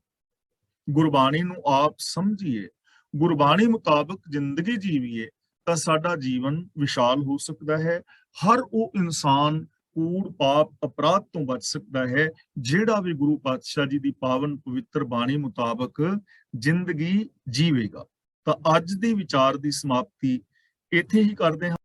ਗੁਰਬਾਣੀ ਨੂੰ ਆਪ ਸਮਝੀਏ, ਗੁਰਬਾਣੀ ਮੁਤਾਬਕ ਜ਼ਿੰਦਗੀ ਜੀਵੀਏ, ਤਾਂ ਸਾਡਾ ਜੀਵਨ ਵਿਸ਼ਾਲ ਹੋ ਸਕਦਾ ਹੈ। ਹਰ ਉਹ ਇਨਸਾਨ ਕੂੜ, ਪਾਪ, ਅਪਰਾਧ ਤੋਂ ਬਚ ਸਕਦਾ ਹੈ ਜਿਹੜਾ ਵੀ ਗੁਰੂ ਪਾਤਸ਼ਾਹ ਜੀ ਦੀ ਪਾਵਨ ਪਵਿੱਤਰ ਬਾਣੀ ਮੁਤਾਬਕ ਜ਼ਿੰਦਗੀ ਜੀਵੇਗਾ। ਤਾਂ ਅੱਜ ਦੀ ਵਿਚਾਰ ਦੀ ਸਮਾਪਤੀ ਇੱਥੇ ਹੀ ਕਰਦੇ ਹਾਂ।